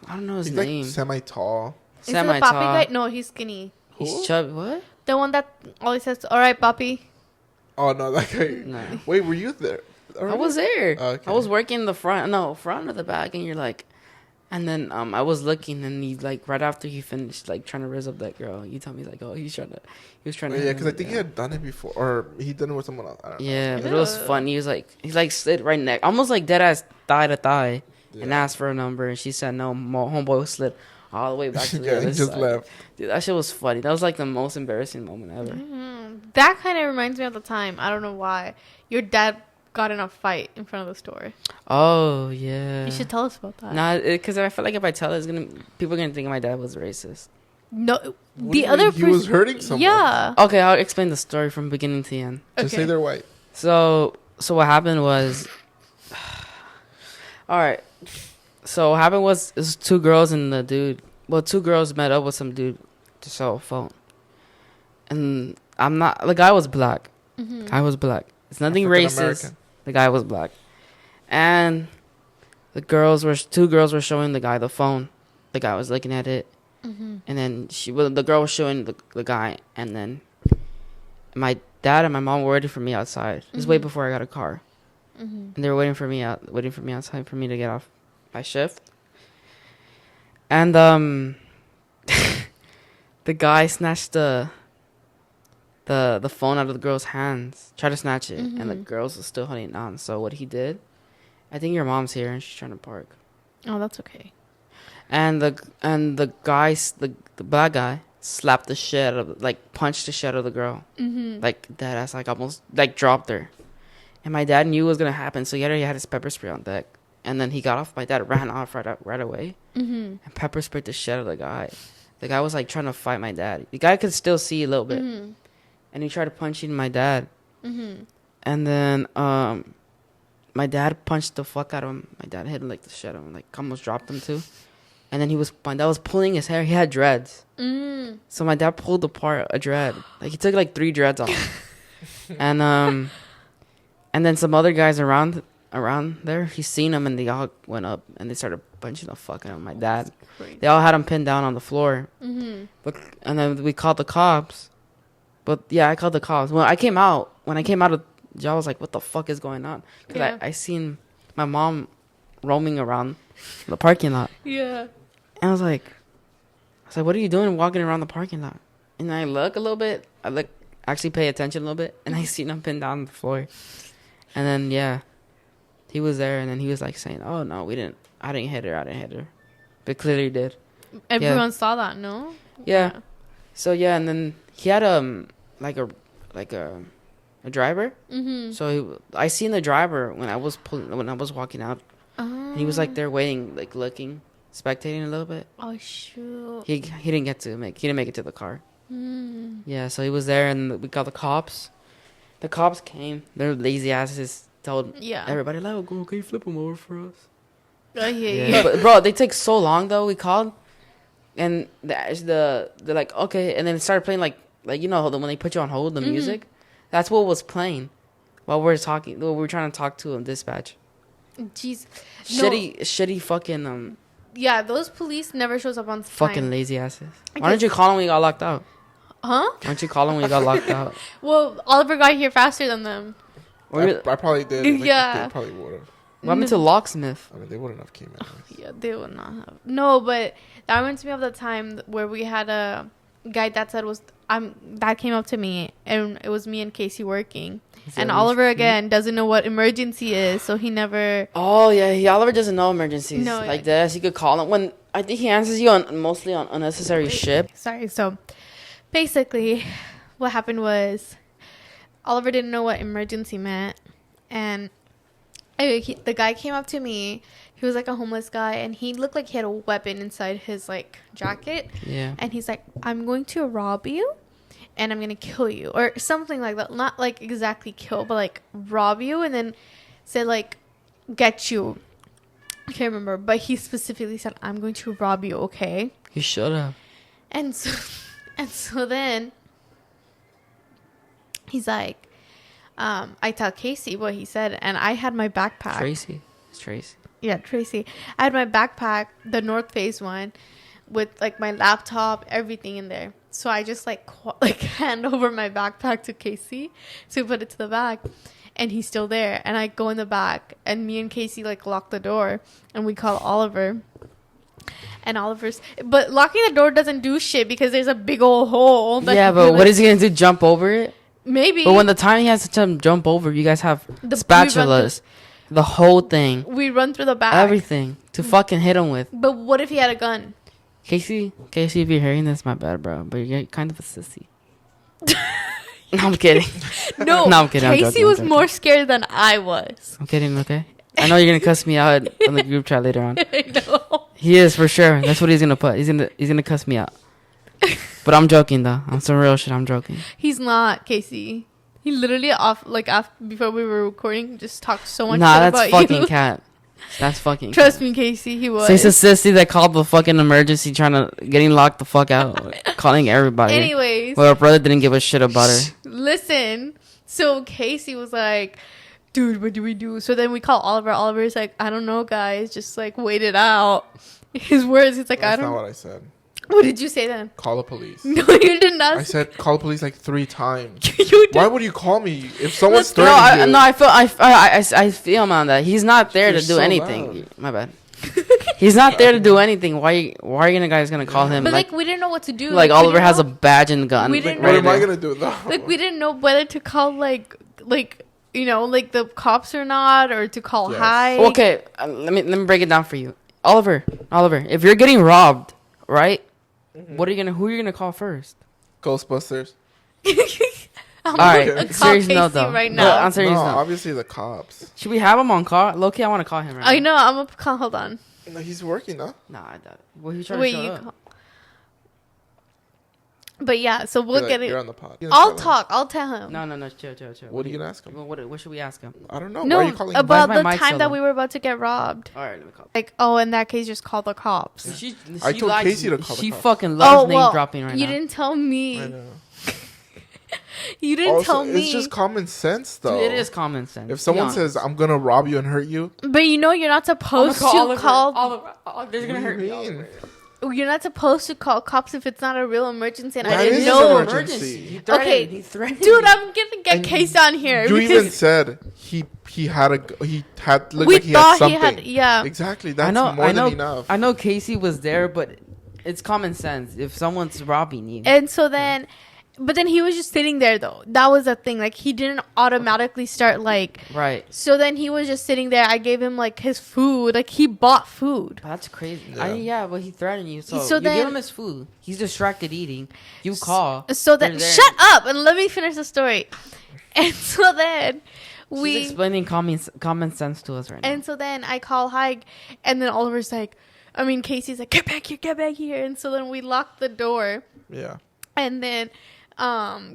Speaker 2: I don't know his
Speaker 3: He's
Speaker 2: name.
Speaker 3: like semi-tall.
Speaker 1: Is it the
Speaker 2: Semi
Speaker 1: papi guy?
Speaker 2: tall.
Speaker 1: No, he's skinny.
Speaker 2: He's
Speaker 3: Who?
Speaker 2: chubby. What?
Speaker 1: The one that always says, "All right, papi."
Speaker 3: Oh no, that guy.
Speaker 2: No.
Speaker 3: Wait, were you there?
Speaker 2: I was there.
Speaker 3: Okay.
Speaker 2: I was working the front or the back, and you're like, and then I was looking, and he like right after he finished like trying to raise up that girl, you told me like, oh, he was trying to
Speaker 3: Yeah,
Speaker 2: hit
Speaker 3: because I
Speaker 2: her,
Speaker 3: think he had done it before, or he done it with someone else. I don't know.
Speaker 2: Yeah, but it was
Speaker 1: Yeah.
Speaker 2: fun. He like slid right neck, almost like dead ass thigh to thigh, and
Speaker 3: Yeah.
Speaker 2: asked for a number, and she said no. Homeboy slid all the way back to the
Speaker 3: Yeah,
Speaker 2: other
Speaker 3: he just
Speaker 2: side.
Speaker 3: left.
Speaker 2: Dude, that shit was funny. That was like the most embarrassing moment ever.
Speaker 1: That kind of reminds me of the time. I don't know why your dad got in a fight in front of the store.
Speaker 2: Oh yeah.
Speaker 1: You should tell us about that.
Speaker 2: Nah, because I feel like if I tell it, people are gonna think my dad was racist.
Speaker 1: No,
Speaker 3: What do
Speaker 1: the
Speaker 3: you
Speaker 1: other
Speaker 3: mean? He was
Speaker 1: person.
Speaker 3: hurting someone.
Speaker 1: Yeah.
Speaker 2: Okay, I'll explain the story from beginning to the end.
Speaker 3: Just
Speaker 1: Okay.
Speaker 3: say they're white.
Speaker 2: So what happened was, all right. So what happened was, it was two girls and the dude. Well, two girls met up with some dude to sell a phone, and the guy was black. Guy was black. It's nothing racist.
Speaker 3: African-American.
Speaker 2: The guy was black, and two girls were showing the guy the phone. The guy was looking at it, and then the girl was showing the guy, and then my dad and my mom were waiting for me outside. This was way before I got a car, and they were waiting for me outside for me to get off my shift. And the guy snatched the phone out of the girl's hands, tried to snatch it, and the girls was still holding on. So what he did, I think your mom's here and she's trying to park.
Speaker 1: Oh, that's okay.
Speaker 2: And the black guy slapped the shit out of, like, punched the shit out of the girl, like dead ass, like almost like dropped her. And my dad knew what was gonna happen, so he already had his pepper spray on deck. And then he got off. My dad ran off right away, and pepper sprayed the shit out of the guy. The guy was like trying to fight my dad. The guy could still see a little bit, and he tried to punch my dad. And then my dad punched the fuck out of him. My dad hit him like the shit out of him, like almost dropped him too. And then my dad was pulling his hair. He had dreads, so my dad pulled apart a dread. Like he took like 3 dreads off, and then some other guys around there, he seen him, and they all went up and they started punching the fuck out of my dad.
Speaker 1: Crazy.
Speaker 2: They all had him pinned down on the floor. But and then we called the cops. But yeah, I called the cops. When I came out of jail, I was like, "What the fuck is going on?" Because
Speaker 1: Yeah.
Speaker 2: I seen my mom roaming around the parking lot,
Speaker 1: Yeah.
Speaker 2: and I was like, "What are you doing walking around the parking lot?" And I look a little bit. Actually pay attention a little bit, and I seen him pinned down on the floor. And then yeah, he was there, and then he was like saying, "Oh no, I didn't hit her," but clearly did.
Speaker 1: Everyone saw that, no?
Speaker 2: Yeah. So yeah, and then he had like a driver. So I seen the driver when I was walking out, and he was like there waiting, like looking, spectating a little bit.
Speaker 1: Oh shoot.
Speaker 2: He didn't make it to the car. Yeah, so he was there, and we called the cops. The cops came. Their lazy asses told everybody, "Like, go, can you flip him over for us?"
Speaker 1: Yeah.
Speaker 2: But bro, they take so long though. We called, and they're like, okay, and then it started playing like you know when they put you on hold, the music. That's what was playing while we were trying to talk to dispatch.
Speaker 1: Jeez.
Speaker 2: Shitty fucking
Speaker 1: Yeah, those police never shows up on time.
Speaker 2: fucking lazy asses. Why didn't you call them when you got locked out?
Speaker 1: Huh?
Speaker 2: Why didn't you call them when you got locked out?
Speaker 1: Well, Oliver got here faster than them.
Speaker 3: I probably did.
Speaker 1: Yeah.
Speaker 3: They probably would have.
Speaker 2: What happened to locksmith?
Speaker 3: I mean, they wouldn't have came in.
Speaker 1: Yeah, they would not have. No, but that reminds me of the time where we had a guy that said was Dad came up to me, and it was me and Casey working.
Speaker 2: Is
Speaker 1: And
Speaker 2: that
Speaker 1: Oliver
Speaker 2: cute?
Speaker 1: again doesn't know what emergency is, so he never.
Speaker 2: Oh yeah, Oliver doesn't know emergencies
Speaker 1: No,
Speaker 2: like
Speaker 1: yeah.
Speaker 2: this. You could call him when I think he answers you on mostly on unnecessary shit.
Speaker 1: Sorry. So, basically, what happened was Oliver didn't know what emergency meant, and the guy came up to me. He was like a homeless guy, and he looked like he had a weapon inside his like jacket.
Speaker 2: Yeah.
Speaker 1: And he's like, "I'm going to rob you, and I'm gonna kill you," or something like that. Not like exactly kill, but like rob you, and then said like, "Get you." I can't remember, but he specifically said, "I'm going to rob you." Okay.
Speaker 2: He should have.
Speaker 1: And so, and so then he's like, I tell Casey what he said, and I had my backpack.
Speaker 2: Tracy. It's Tracy.
Speaker 1: Yeah, Tracy. I had my backpack, the North Face one, with like my laptop, everything in there. So I just like hand over my backpack to Casey to put it to the back, and he's still there. And I go in the back, and me and Casey like lock the door, and we call Oliver. And but locking the door doesn't do shit because there's a big old hole. that
Speaker 2: Yeah,
Speaker 1: he
Speaker 2: but
Speaker 1: can,
Speaker 2: what
Speaker 1: like,
Speaker 2: is he gonna do? Jump over it?
Speaker 1: Maybe.
Speaker 2: But when the time he has to jump over, you guys have
Speaker 1: The-
Speaker 2: spatulas, the whole thing,
Speaker 1: we run through the back.
Speaker 2: everything to fucking hit him with.
Speaker 1: But what if he had a gun?
Speaker 2: Casey, if you're hearing this, my bad, bro. But you're kind of a sissy. No, I'm kidding.
Speaker 1: No,
Speaker 2: No, I'm kidding, I'm
Speaker 1: Casey
Speaker 2: joking, I'm
Speaker 1: was
Speaker 2: joking.
Speaker 1: more scared than I was.
Speaker 2: I'm kidding, okay? I know you're gonna cuss me out on the group chat later on.
Speaker 1: I know.
Speaker 2: He is for sure. That's what he's gonna put. He's gonna cuss me out. But I'm joking though. I'm some real shit. I'm joking.
Speaker 1: He's not, Casey. He literally before we were recording, just talked so much
Speaker 2: Nah,
Speaker 1: shit
Speaker 2: that's
Speaker 1: about
Speaker 2: fucking
Speaker 1: you.
Speaker 2: cat. That's fucking.
Speaker 1: Trust me, Casey, he was.
Speaker 2: So he's a sissy that called the fucking emergency, getting locked the fuck out, calling everybody.
Speaker 1: Anyways,
Speaker 2: Well, her brother didn't give a shit about her.
Speaker 1: listen. So Casey was like, "Dude, what do we do?" So then we call Oliver. Oliver's like, "I don't know, guys. Just like wait it out." His words. He's like,
Speaker 3: That's
Speaker 1: "I don't."
Speaker 3: not what I said.
Speaker 1: What did you say then?
Speaker 3: Call the police.
Speaker 1: No, you did not.
Speaker 3: I said call the police like 3 times.
Speaker 1: you did.
Speaker 3: Why would you call me if someone's
Speaker 2: No,
Speaker 3: threatening you?
Speaker 2: I feel him on that. He's not there
Speaker 3: You're
Speaker 2: to do
Speaker 3: so
Speaker 2: anything.
Speaker 3: loud.
Speaker 2: My bad. He's not there to do anything. Why are you guys gonna call him?
Speaker 1: But
Speaker 2: Like
Speaker 1: we didn't know what to do.
Speaker 2: like
Speaker 1: we
Speaker 2: Oliver
Speaker 1: didn't
Speaker 2: has a
Speaker 1: know-
Speaker 2: badge and gun.
Speaker 1: We
Speaker 2: like,
Speaker 1: didn't
Speaker 3: What
Speaker 1: know-
Speaker 3: am I
Speaker 2: there.
Speaker 3: gonna do though?
Speaker 1: we didn't know whether to call like you know like the cops or not, or to call
Speaker 3: Yes.
Speaker 1: hi.
Speaker 2: Okay, let me break it down for you, Oliver. If you're getting robbed, right? Who are you gonna call first?
Speaker 3: Ghostbusters.
Speaker 1: I'm
Speaker 2: All right,
Speaker 1: gonna call
Speaker 2: serious note
Speaker 1: Casey
Speaker 2: though.
Speaker 1: right
Speaker 2: No,
Speaker 1: now.
Speaker 2: on serious
Speaker 3: No,
Speaker 2: note.
Speaker 3: obviously the cops.
Speaker 2: Should we have him on call? Loki, I want to call him right
Speaker 1: I
Speaker 2: now.
Speaker 1: know. I'm gonna call. Hold on.
Speaker 3: No, he's working, huh?
Speaker 2: Nah, I doubt it. Well, he tried
Speaker 1: Wait,
Speaker 2: to show
Speaker 1: you
Speaker 2: up.
Speaker 1: call. But yeah, so we'll
Speaker 3: You're
Speaker 1: get
Speaker 3: like, You're
Speaker 1: it.
Speaker 3: on the pod.
Speaker 1: I'll talk. I'll tell him.
Speaker 2: No, chill.
Speaker 3: What are you gonna ask him?
Speaker 2: What should we ask him?
Speaker 3: I don't know.
Speaker 1: No,
Speaker 3: Why are you calling?
Speaker 1: about
Speaker 2: Why is my
Speaker 1: the
Speaker 2: mic
Speaker 1: time
Speaker 2: so
Speaker 1: that
Speaker 2: low?
Speaker 1: we were about to get robbed.
Speaker 2: All right, let me call.
Speaker 1: Like, oh, in that case, just call the cops.
Speaker 2: She
Speaker 3: I told
Speaker 2: likes-
Speaker 3: Casey to call the
Speaker 2: She
Speaker 3: cops.
Speaker 2: fucking loves name
Speaker 1: well,
Speaker 2: dropping right
Speaker 1: you
Speaker 2: now.
Speaker 1: didn't tell me.
Speaker 3: I know.
Speaker 1: You didn't
Speaker 3: Also,
Speaker 1: tell me.
Speaker 3: it's just common sense, though.
Speaker 2: Dude, it is common sense.
Speaker 3: If someone
Speaker 2: Be
Speaker 3: says
Speaker 2: honest.
Speaker 3: I'm gonna rob you and hurt you,
Speaker 1: But you know, you're not supposed to
Speaker 2: Oliver.
Speaker 1: call.
Speaker 2: Oliver, they're
Speaker 3: what
Speaker 2: gonna
Speaker 3: do
Speaker 2: hurt
Speaker 3: you
Speaker 2: me.
Speaker 3: mean?
Speaker 2: Oliver.
Speaker 1: You're not supposed to call cops if it's not a real emergency. And
Speaker 3: That
Speaker 1: I didn't
Speaker 3: is
Speaker 1: know.
Speaker 3: an emergency.
Speaker 2: He threatened.
Speaker 1: Okay,
Speaker 2: He threatened.
Speaker 1: Dude, I'm gonna get
Speaker 3: And
Speaker 1: Case on here.
Speaker 3: You
Speaker 1: because
Speaker 3: even said he had looked
Speaker 1: we
Speaker 3: like he had
Speaker 1: thought
Speaker 3: something.
Speaker 1: he had. Yeah.
Speaker 3: Exactly. That's
Speaker 2: I know.
Speaker 3: more
Speaker 2: I know.
Speaker 3: than enough.
Speaker 2: I know Casey was there, but it's common sense. If someone's robbing you,
Speaker 1: And so then, but then he was just sitting there though. That was the thing. Like he didn't automatically start like.
Speaker 2: right?
Speaker 1: So then he was just sitting there. I gave him like his food. Like he bought food.
Speaker 2: That's crazy.
Speaker 3: Yeah.
Speaker 2: But he threatened you. So,
Speaker 1: So
Speaker 2: you
Speaker 1: then-
Speaker 2: give him his food. He's distracted eating. You call.
Speaker 1: So then,
Speaker 2: They're there.
Speaker 1: shut up and let me finish the story. And so then,
Speaker 2: She's explaining common sense to us right now.
Speaker 1: and so then I call Hike, and then Oliver's like, Casey's like, get back here. And so then we lock the door,
Speaker 3: Yeah.
Speaker 1: and then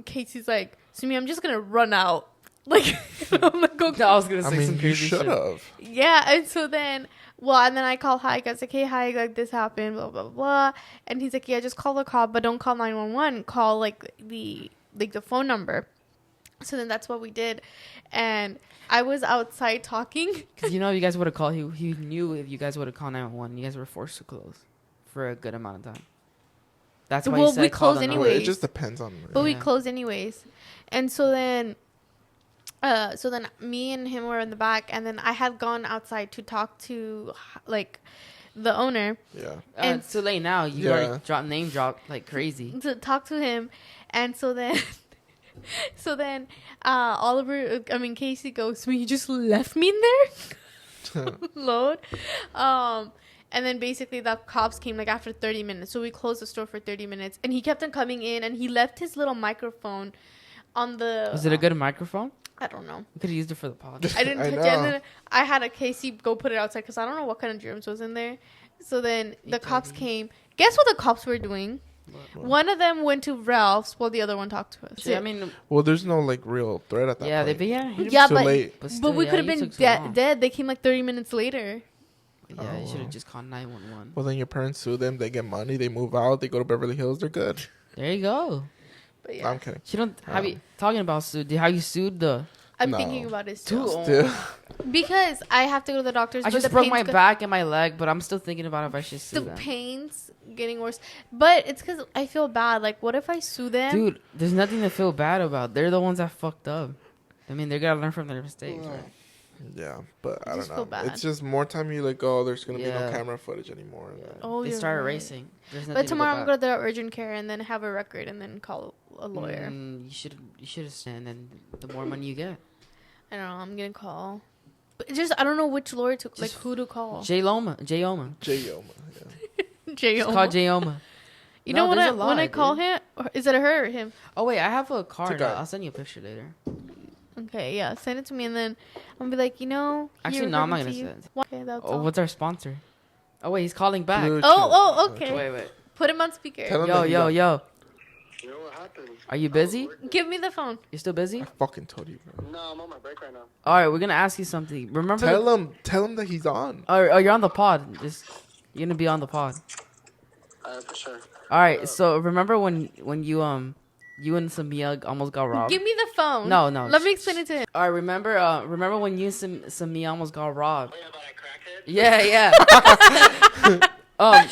Speaker 1: Casey's like, Sumi, I'm just gonna run out. Like, I'm gonna go.
Speaker 2: I was gonna
Speaker 3: I
Speaker 2: say
Speaker 3: mean,
Speaker 2: some
Speaker 3: you
Speaker 2: crazy
Speaker 3: should
Speaker 2: shit.
Speaker 3: have.
Speaker 1: Yeah, and so then, and then I call Hike. I was like, hey, Hike, like this happened, blah blah blah. And he's like, yeah, just call the cop, but don't call 911. Call like the phone number. So then that's what we did, and I was outside talking.
Speaker 2: Because you guys would have called. He knew if you guys would have called 911, you guys were forced to close for a good amount of time. That's why
Speaker 1: Well,
Speaker 2: he said
Speaker 1: we
Speaker 2: call
Speaker 1: closed
Speaker 2: the
Speaker 3: Well,
Speaker 2: number.
Speaker 1: anyways.
Speaker 3: it just depends on.
Speaker 1: But we
Speaker 2: Yeah.
Speaker 1: closed anyways. And so then me and him were in the back, and then I had gone outside to talk to like the owner
Speaker 3: Yeah.
Speaker 1: and-
Speaker 2: It's too late now. You
Speaker 3: Yeah.
Speaker 2: already name dropped like crazy.
Speaker 1: to talk to him. And so then, Casey goes, "You just left me in there, Lord." And then basically the cops came like after 30 minutes. So we closed the store for 30 minutes, and he kept on coming in, and he left his little microphone on the.
Speaker 2: Was it a good microphone?
Speaker 1: I don't know.
Speaker 2: You could have used it for the pod.
Speaker 1: I didn't touch it. And then I had a Casey go put it outside because I don't know what kind of germs was in there. So then the cops came. Guess what the cops were doing?
Speaker 3: What?
Speaker 1: One of them went to Ralph's while the other one talked to us.
Speaker 2: Yeah, I mean,
Speaker 3: Well, there's no like real threat at that
Speaker 2: yeah,
Speaker 3: point.
Speaker 1: Yeah,
Speaker 3: Too late.
Speaker 1: but
Speaker 2: still,
Speaker 1: we
Speaker 2: yeah,
Speaker 1: could have
Speaker 2: you
Speaker 1: been
Speaker 2: took so long.
Speaker 1: dead. They came like 30 minutes later.
Speaker 2: Yeah, you should
Speaker 3: Oh.
Speaker 2: have just called 911.
Speaker 3: Well, then your parents sue them. They get money. They move out. They go to Beverly Hills. They're good.
Speaker 2: There you go.
Speaker 1: But
Speaker 3: No,
Speaker 1: yeah,
Speaker 3: I'm kidding.
Speaker 2: You don't have you talking about sued? Have you sued the?
Speaker 1: I'm
Speaker 3: No.
Speaker 1: thinking about it still.
Speaker 3: Still.
Speaker 1: Because I have to go to the doctor's.
Speaker 2: I
Speaker 1: but
Speaker 2: just
Speaker 1: the
Speaker 2: broke
Speaker 1: pain's
Speaker 2: my
Speaker 1: go-
Speaker 2: back and my leg, but I'm still thinking about if I should sue
Speaker 1: The
Speaker 2: them.
Speaker 1: pain's getting worse. But it's because I feel bad. Like, what if I sue them?
Speaker 2: Dude, there's nothing to feel bad about. They're the ones that fucked up. I mean, they gotta learn from their mistakes, right?
Speaker 3: Yeah, but I
Speaker 1: just
Speaker 3: don't
Speaker 1: feel
Speaker 3: know.
Speaker 1: bad.
Speaker 3: It's just more time you let go. There's gonna be
Speaker 2: Yeah.
Speaker 3: no camera footage anymore. and then-
Speaker 1: Oh,
Speaker 2: They
Speaker 1: you're
Speaker 2: start
Speaker 1: right.
Speaker 2: erasing. There's nothing
Speaker 1: But tomorrow I'm
Speaker 2: to
Speaker 1: going to the urgent care and then have a record and then call a lawyer.
Speaker 2: You should have, and then the more money you get.
Speaker 1: I don't know. I'm going to call. But it's just, I don't know which lawyer to, like, who to call.
Speaker 2: J Oma.
Speaker 3: J-Oma. Yeah.
Speaker 1: J.
Speaker 2: It's called J Oma.
Speaker 1: You
Speaker 2: No,
Speaker 1: know
Speaker 2: there's a
Speaker 1: when I
Speaker 2: lot,
Speaker 1: call
Speaker 2: dude.
Speaker 1: him? Or is it a her or him?
Speaker 2: Oh wait, I have a card.
Speaker 3: guy.
Speaker 2: I'll send you a picture later.
Speaker 1: Okay, yeah. Send it to me and then I'm going to be like,
Speaker 2: Actually,
Speaker 1: here,
Speaker 2: no, I'm not
Speaker 1: to
Speaker 2: gonna
Speaker 1: you.
Speaker 2: send.
Speaker 1: Okay, that's
Speaker 2: Oh,
Speaker 1: all.
Speaker 2: what's our sponsor? Oh wait, he's calling back.
Speaker 3: Blue
Speaker 1: Oh,
Speaker 3: Chew.
Speaker 1: okay.
Speaker 2: Wait.
Speaker 1: Put him on speaker.
Speaker 3: Tell him
Speaker 2: Yo.
Speaker 3: that he's on-
Speaker 2: Yo,
Speaker 4: what happened?
Speaker 2: are you busy?
Speaker 1: Give me the phone.
Speaker 2: You still busy?
Speaker 3: I fucking told you, bro.
Speaker 4: No, I'm on my break right now.
Speaker 2: All right, we're gonna ask you something. Remember?
Speaker 3: Tell him that he's on.
Speaker 2: Oh, you're on the pod. You're gonna be on the pod.
Speaker 4: For sure.
Speaker 2: All right. So remember when you and Samia almost got robbed?
Speaker 1: Give me the phone.
Speaker 2: No.
Speaker 1: Let me explain it to him.
Speaker 2: All right. Remember when you and Samia almost got robbed?
Speaker 4: Oh, yeah, about a crackhead?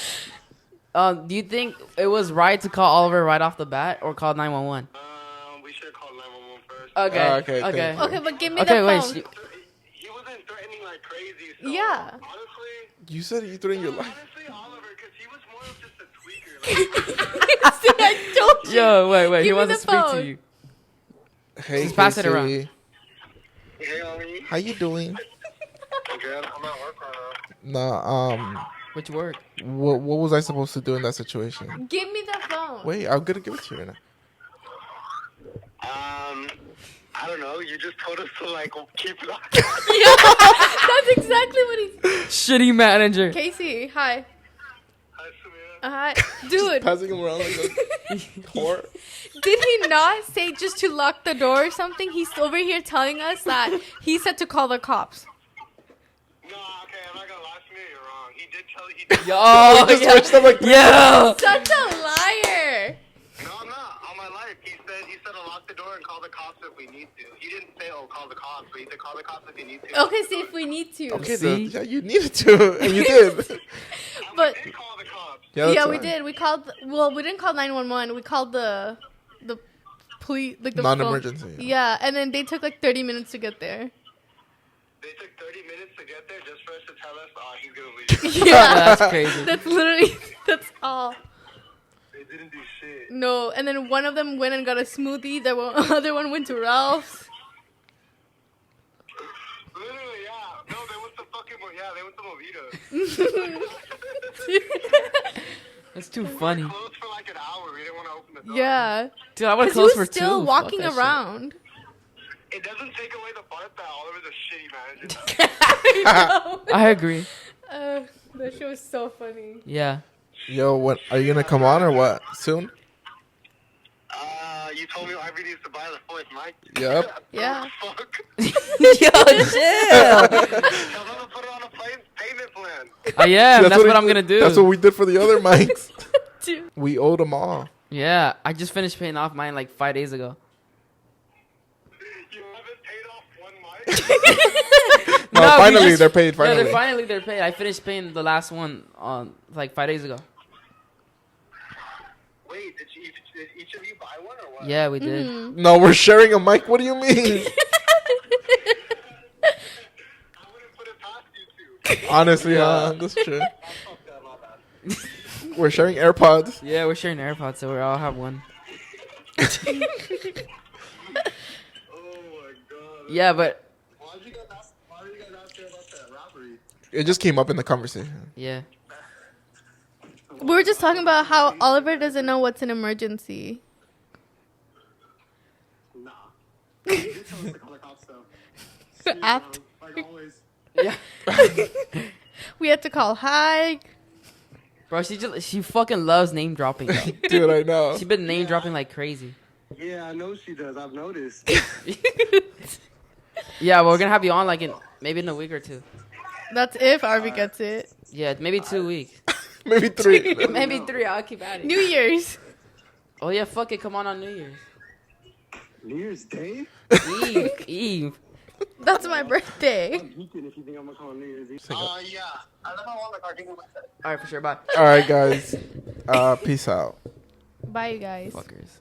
Speaker 2: Yeah. Do you think it was right to call Oliver right off the bat or call 911?
Speaker 4: We should have called 911 first.
Speaker 2: Okay.
Speaker 3: Okay, thank
Speaker 2: Okay.
Speaker 3: you.
Speaker 1: Okay, but give me
Speaker 2: Okay.
Speaker 1: the
Speaker 2: Wait.
Speaker 1: phone.
Speaker 4: He wasn't threatening like crazy. So
Speaker 1: Yeah.
Speaker 4: Honestly,
Speaker 3: You said you threatened your life.
Speaker 4: Oliver, because he was more of just a tweaker.
Speaker 1: See, I told you.
Speaker 2: Yo, wait. He
Speaker 1: Give me
Speaker 2: wants to
Speaker 1: the
Speaker 2: speak to
Speaker 1: phone.
Speaker 2: you.
Speaker 3: Hey,
Speaker 2: Just pass it
Speaker 3: Casey.
Speaker 2: around.
Speaker 4: Hey, homie.
Speaker 3: How you doing?
Speaker 4: I'm good. I'm at work right now.
Speaker 3: Nah.
Speaker 2: Which work?
Speaker 3: What was I supposed to do in that situation?
Speaker 1: Give me the phone.
Speaker 3: Wait, I'm gonna give it to you right now.
Speaker 4: I don't know. You just told us to like keep it on.
Speaker 1: That's exactly what he
Speaker 2: Shitty manager.
Speaker 1: Casey, hi.
Speaker 4: Hi, Samia.
Speaker 1: Hi. Dude,
Speaker 3: Passing him around like a whore.
Speaker 1: did he not say just to lock the door or something? He's over here telling us that he said to call the cops.
Speaker 4: No, okay. I'm not gonna lie, Samia. You're wrong. He did tell you.
Speaker 2: Yo,
Speaker 3: Just switched up like
Speaker 2: yeah.
Speaker 1: Such a liar.
Speaker 4: No, I'm not. On my life, he said to lock the door and call the cops if we need to. He didn't say, oh, call the cops, but he said call the cops if you need to.
Speaker 1: Okay, see if we need to.
Speaker 3: Okay,
Speaker 2: See?
Speaker 3: yeah, you needed to, and you did.
Speaker 1: But
Speaker 4: We did call the cops.
Speaker 3: that's
Speaker 1: yeah, we
Speaker 3: fine.
Speaker 1: did. We called. Well, we didn't call 911. We called the police, like the
Speaker 3: Non-emergency,
Speaker 1: phone.
Speaker 3: yeah.
Speaker 1: Yeah, and then they took like 30 minutes to get there.
Speaker 4: They took 30 minutes to get there just for us to tell us, he's gonna leave.
Speaker 1: Yeah,
Speaker 2: That's crazy.
Speaker 1: that's literally that's all.
Speaker 4: They didn't do shit.
Speaker 1: No, and then one of them went and got a smoothie. The other one went to Ralph's.
Speaker 4: Literally, yeah. No, they went to Movita.
Speaker 2: That's too funny.
Speaker 4: Closed for like an hour. We didn't want to open the door.
Speaker 1: Yeah,
Speaker 2: Dude, I would have
Speaker 1: because he
Speaker 2: closed
Speaker 1: was
Speaker 2: for
Speaker 1: still
Speaker 2: two.
Speaker 1: walking
Speaker 2: Fuck that
Speaker 1: around.
Speaker 4: It doesn't take away the part that Oliver's a shitty manager.
Speaker 2: shit. I agree.
Speaker 1: That shit was so funny.
Speaker 2: Yeah.
Speaker 3: Yo, what? Are you gonna come on or what? Soon?
Speaker 4: You told me Ivy needs to buy the fourth mic.
Speaker 3: Yep.
Speaker 1: Yeah.
Speaker 4: Fuck.
Speaker 2: Yo, chill.
Speaker 4: Tell them to put it on a payment plan.
Speaker 2: I am. That's what I'm gonna do.
Speaker 3: That's what we did for the other mics.
Speaker 1: Dude.
Speaker 3: We owed them all.
Speaker 2: Yeah, I just finished paying off mine like 5 days ago.
Speaker 4: You haven't paid off one mic?
Speaker 3: No,
Speaker 2: No, we
Speaker 3: finally
Speaker 2: just-
Speaker 3: they're paid.
Speaker 2: Yeah,
Speaker 3: Finally.
Speaker 2: they're paid. I finished paying the last one on like 5 days ago.
Speaker 4: Wait, did each of you buy one or what?
Speaker 2: Yeah, we did.
Speaker 1: Mm-hmm.
Speaker 3: No, we're sharing a mic. What do you mean?
Speaker 4: I wouldn't put it past you two.
Speaker 3: Honestly, that's true.
Speaker 4: I fucked up, my bad.
Speaker 3: We're sharing AirPods.
Speaker 2: Yeah, we're sharing AirPods, so we all have one.
Speaker 4: Oh my god.
Speaker 2: Yeah, but
Speaker 4: Why did you guys ask her about that robbery?
Speaker 3: It just came up in the conversation.
Speaker 2: yeah.
Speaker 1: We were just talking about how Oliver doesn't know what's an emergency.
Speaker 4: Nah. You did tell us to call the cops though.
Speaker 1: After
Speaker 4: Like always.
Speaker 2: Yeah.
Speaker 1: we had to call High.
Speaker 2: Bro, she fucking loves name dropping. Though.
Speaker 3: Dude, I know.
Speaker 2: She been name dropping like crazy.
Speaker 4: Yeah, I know she does. I've noticed.
Speaker 2: Yeah, well, we're gonna have you on like maybe in a week or two.
Speaker 1: That's if Arby gets it.
Speaker 2: Yeah, maybe 2 weeks.
Speaker 3: Maybe 3.
Speaker 2: Maybe 3. I'll keep at it.
Speaker 1: New Year's.
Speaker 2: Oh yeah, fuck it. Come on New Year's.
Speaker 4: New Year's Day?
Speaker 2: Eve.
Speaker 1: That's my birthday.
Speaker 4: I'm geeking if you think I'm gonna call New Year's Eve.
Speaker 3: Sing it.
Speaker 4: Yeah. I left my wallet card. Give me my set.
Speaker 2: All right, for sure. Bye.
Speaker 3: All right, guys. Peace out.
Speaker 1: Bye, you guys.
Speaker 2: Fuckers.